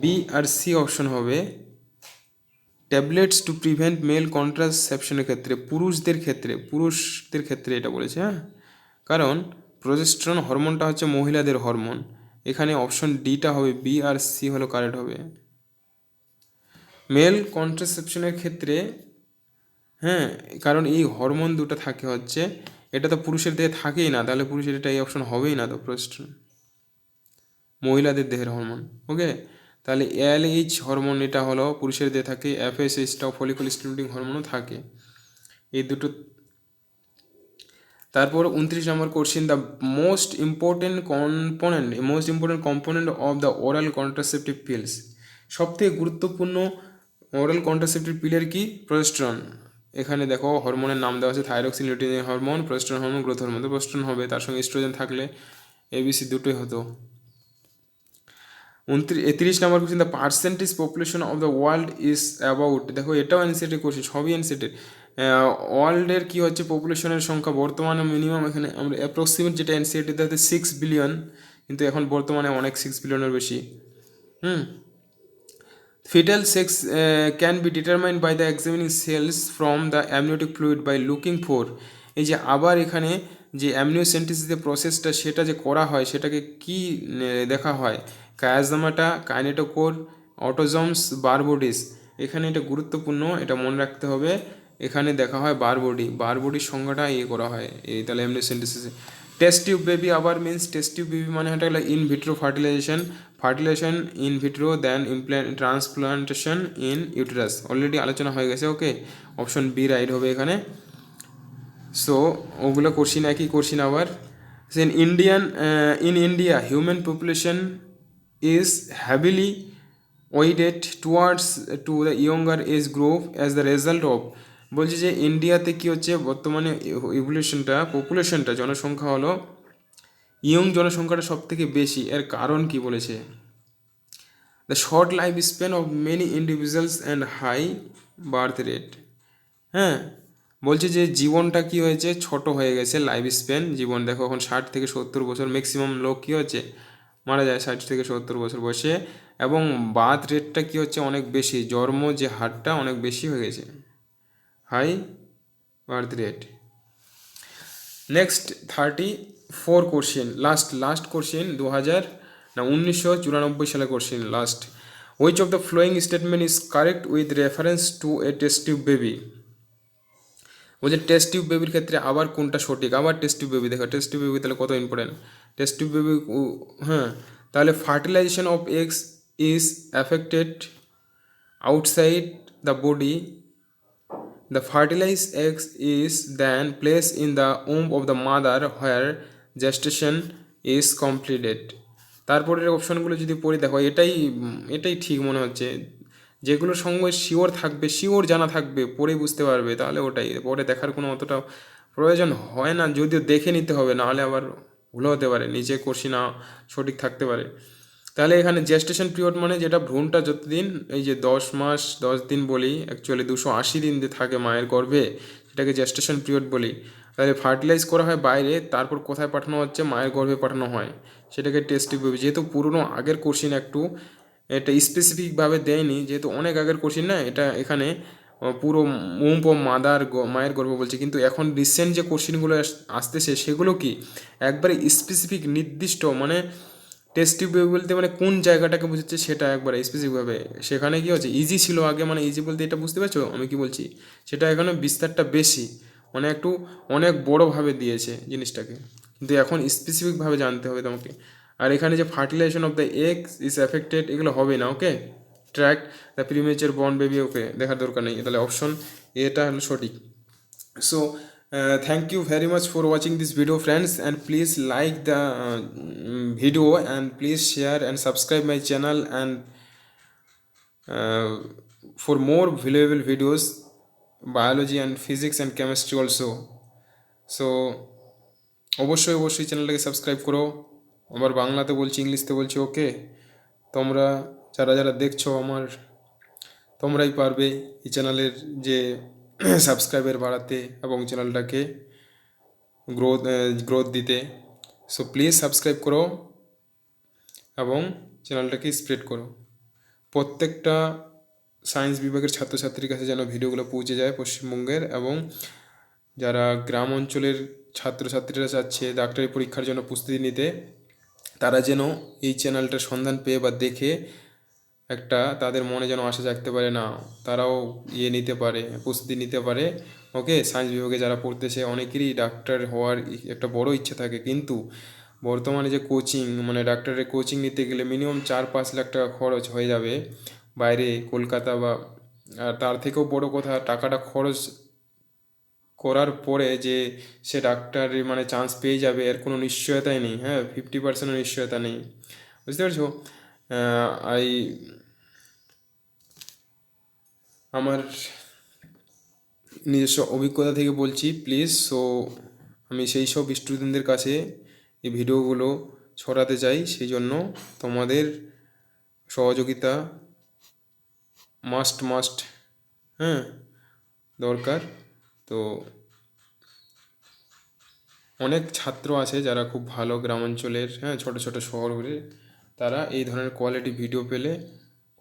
S1: বি আর সি অপশন হবে ট্যাবলেটস টু প্রিভেন্ট মেল কন্ট্রাসেপশনের ক্ষেত্রে, পুরুষদের ক্ষেত্রে এটা বলেছে, হ্যাঁ, কারণ প্রজেস্টেরন হরমোনটা হচ্ছে মহিলাদের হরমোন, এখানে অপশন ডিটা হবে, বি আর সি হলো কারেক্ট হবে। মেল কন্ট্রাসেপশনের ক্ষেত্রে, হ্যাঁ, কারণ এই হরমোন দুটো থাকে হচ্ছে, এটা তো পুরুষের দেহে থাকেই না, তাহলে পুরুষের এটা এই অপশন হবেই না, তো প্রজেস্টেরন মহিলাদের দেহের হরমোন, ওকে। তাহলে এলএইচ হরমোন এটা হলো পুরুষের দেহে থাকে, এফএসএইচটাও ফলিকল স্টিমুলেটিং হরমোনও থাকে, এই দুটো। তারপর 29 নম্বর question, the most important component of the oral contraceptive pills, সবথেকে গুরুত্বপূর্ণ ওরাল কন্ট্রাসেপটিভ পিলের কি, প্রজেস্টেরন। এখানে দেখো হরমোনের নাম দেওয়া আছে, thyroxine lutein hormone, progesterone hormone, growth hormone, তো প্রজেস্টেরন হবে, তার সঙ্গে ইস্ট্রোজেন থাকলে এবিসি দুটোই হতো। 30 নম্বর question, the percentage population of the world is about, দেখো এটাও এনসিটি কোশ্চেন, সবই এনসিটি। ওয়ার্ল্ডের কী হচ্ছে পপুলেশনের সংখ্যা বর্তমানে মিনিমাম, এখানে আমরা অ্যাপ্রক্সিমেট যেটা এনসিটিতে হচ্ছে 6 বিলিয়ন, কিন্তু এখন বর্তমানে অনেক 6 বিলিয়নের বেশি। Fetal sex can be determined by the examining cells from the amniotic fluid by looking for, এই যে আবার এখানে যে অ্যামনিওসেন্টেসিসের প্রসেসটা সেটা যে করা হয় সেটাকে কি দেখা হয়, কায়াজমাটা, কাইনেটোকোর, অটোজমস, বারবোডিস, এখানে এটা গুরুত্বপূর্ণ, এটা মনে রাখতে হবে, এখানে দেখা হয় বারবোডির সংজ্ঞাটা করা হয় এই, তাহলে অ্যামনিওসেন্টেসিসে। টেস্ট টিউব বেবি আবার মিন্স, টেস্ট টিউব বেবি মানে এটা হলো in vitro fertilisation in vitro then transplantation in uterus, already আলোচনা হয়ে গেছে, ওকে, অপশন বি রাইট হবে এখানে। সো ওগুলো কোশ্চিন একই কোশ্চিন আবার। In India human population is heavily weighted towards to the younger age group as the result of, বলছে যে ইন্ডিয়াতে কী হচ্ছে বর্তমানে পপুলেশনটা জনসংখ্যা হলো ইয়ং জনসংখ্যাটা সব থেকে বেশি, এর কারণ কি বলেছে, the short life span of many individuals and high birth rate, হ্যাঁ, বলছে যে জীবনটা কি হয়েছে, ছোট হয়ে গেছে, লাইফ স্প্যান জীবন, দেখো এখন 60 থেকে 70 বছর ম্যাক্সিমাম লোক কী হচ্ছে মারা যায় 60 থেকে 70 বছর বয়সে, এবং বার্থ রেটটা কী হচ্ছে অনেক বেশি, জন্ম যে হারটা অনেক বেশি হয়ে গেছে, high birth rate. Next 34 question, last question 1994 সালে question last, which of the following statement is correct with reference to a test tube baby, বলছে টেস্ট টিউব বেবির ক্ষেত্রে আবার কোনটা সঠিক, আবার টেস্ট টিউব বেবি, দেখো টেস্ট টিউব বেবি তাহলে কত ইম্পর্টেন্ট, টেস্ট টিউব বেবি, হ্যাঁ, তাহলে fertilisation of eggs is affected outside the body, the fertilized eggs is then placed in the womb of the mother where gestation is completed. তারপরের অপশনগুলো যদি পড়ি দেখো এটাই ঠিক মনে হচ্ছে, যেগুলোর সঙ্গে শিওর জানা থাকবে পড়ে বুঝতে পারবে, তাহলে ওটাই, পরে দেখার কোনো অতটা প্রয়োজন হয় না, যদিও দেখে নিতে হবে, নাহলে আবার ভুল হতে পারে, নিচে কোশ্চিন সঠিক থাকতে পারে। তাহলে এখানে জেস্টেশন পিরিয়ড মানে যেটা ভ্রূণটা যতদিন, এই যে 10 মাস 10 দিন বলি, অ্যাকচুয়ালি 280 দিন থাকে মায়ের গর্ভে, সেটাকে জেস্টেশন পিরিয়ড বলি। তাহলে ফার্টিলাইজ করা হয় বাইরে, তারপর কোথায় পাঠানো হচ্ছে, মায়ের গর্ভে পাঠানো হয়, সেটাকে টেস্ট টিউব বেবি। যেহেতু পুরনো আগের কোশ্চিন একটু এটা স্পেসিফিকভাবে দেয়নি, যেহেতু অনেক আগের কোশ্চিন না, এটা এখানে পুরো উম্প মায়ের গর্ভ বলছে, কিন্তু এখন রিসেন্ট যে কোশ্চিনগুলো আসতেছে সেগুলো কি একবারে স্পেসিফিক নির্দিষ্ট, মানে টেস্ট টিউব বেবি বলতে মানে কোন জায়গাটাকে বুঝাচ্ছে সেটা একবারে স্পেসিফিকভাবে, সেখানে কি হচ্ছে ইজি ছিল আগে, মানে ইজি বলতে এটা বুঝতে পারছো আমি কি বলছি, সেটা এখানে বিস্তারটা বেশি, মানে একটু অনেক বড়োভাবে দিয়েছে জিনিসটাকে, কিন্তু এখন স্পেসিফিকভাবে জানতে হবে তোমাকে। আর এখানে যে fertilisation of the eggs is affected, এগুলো হবে না, okay. Track the premature born baby, okay দেখার দরকার নেই, তাহলে অপশন এটা হলো সঠিক। So thank you very much for watching this video friends, and please like the video, and please share and subscribe my channel, and for more valuable videos, biology and physics and chemistry also. So অবশ্যই অবশ্যই চ্যানেলটাকে সাবস্ক্রাইব করো, আবার বাংলাতে বলছি, ইংলিশতে বলছি, ওকে। তোমরা যারা যারা দেখছো আমার, তোমরাই পারবে এই চ্যানেলের যে সাবস্ক্রাইবার বাড়াতে এবং চ্যানেলটাকে গ্রোথ দিতে। সো প্লিজ সাবস্ক্রাইব করো এবং চ্যানেলটাকে স্প্রেড করো। প্রত্যেকটা সায়েন্স বিভাগের ছাত্রছাত্রীর কাছে যেন ভিডিওগুলো পৌঁছে যায় পশ্চিমবঙ্গের, এবং যারা গ্রাম অঞ্চলের ছাত্রছাত্রীরা চাচ্ছে ডাক্তারি পরীক্ষার জন্য প্রস্তুতি নিতে, তারা যেন এই চ্যানেলটার সন্ধান পেয়ে বা দেখে একটা তাদের মনে যেন আশা জাগতে পারে, না তারাও নিতে পারে, প্রস্তুতি নিতে পারে। ওকে, সায়েন্স বিভাগে যারা পড়তেছে অনেকেরই ডাক্তার হওয়ার একটা বড় ইচ্ছা থাকে, কিন্তু বর্তমানে যে কোচিং, মানে ডাক্তারের কোচিং নিতে গেলে মিনিমাম 4-5 লাখ টাকা খরচ হয়ে যাবে বাইরে, কলকাতা বা, আর তার থেকেও বড় কথা, টাকাটা খরচ করার পরে যে সে ডাক্তারি মানে চান্স পেয়ে যাবে এর কোনো নিশ্চয়তাই নেই। হ্যাঁ, 50%-ও নিশ্চয়তা নেই, বুঝতে পারছো? আমার নিজস্ব অভিজ্ঞতা থেকে বলছি প্লিজ। সো আমি সেই সব স্টুডেন্টদের কাছে এই ভিডিওগুলো ছড়াতে চাই, সেই জন্য তোমাদের সহযোগিতা মাস্ট হ্যাঁ দরকার। তো অনেক ছাত্র আছে যারা খুব ভালো গ্রামাঞ্চলের, হ্যাঁ ছোটো ছোটো শহরে, তারা এই ধরনের কোয়ালিটি ভিডিও পেলে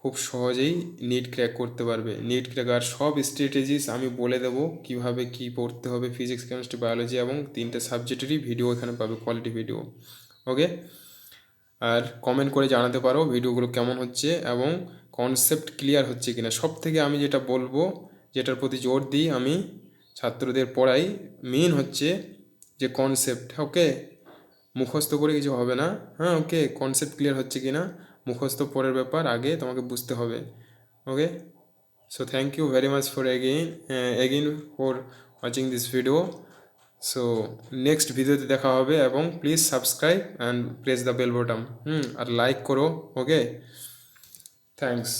S1: খুব সহজেই নিট ক্র্যাক করতে পারবে। নিট ক্র্যাক আর সব স্ট্র্যাটেজিস আমি বলে দেবো, কীভাবে কী পড়তে হবে, ফিজিক্স, কেমিস্ট্রি, বায়োলজি, এবং 3টে সাবজেক্টেরই ভিডিও এখানে পাবে, কোয়ালিটি ভিডিও। ওকে, আর কমেন্ট করে জানাতে পারো ভিডিওগুলো কেমন হচ্ছে এবং কনসেপ্ট ক্লিয়ার হচ্ছে কিনা। সব থেকে আমি যেটা বলবো, যেটার প্রতি জোর দিই আমি ছাত্রদের পড়াই, মেন হচ্ছে যে কনসেপ্ট। ওকে, মুখস্থ করে কিছু হবে না। হ্যাঁ, ওকে, কনসেপ্ট ক্লিয়ার হচ্ছে কি না, মুখস্থ পরের ব্যাপার, আগে তোমাকে বুঝতে হবে। Okay, so thank you very much for again for watching this video. So next ভিডিওতে দেখা হবে, এবং please subscribe and press the bell button, আর লাইক করো। Okay, thanks.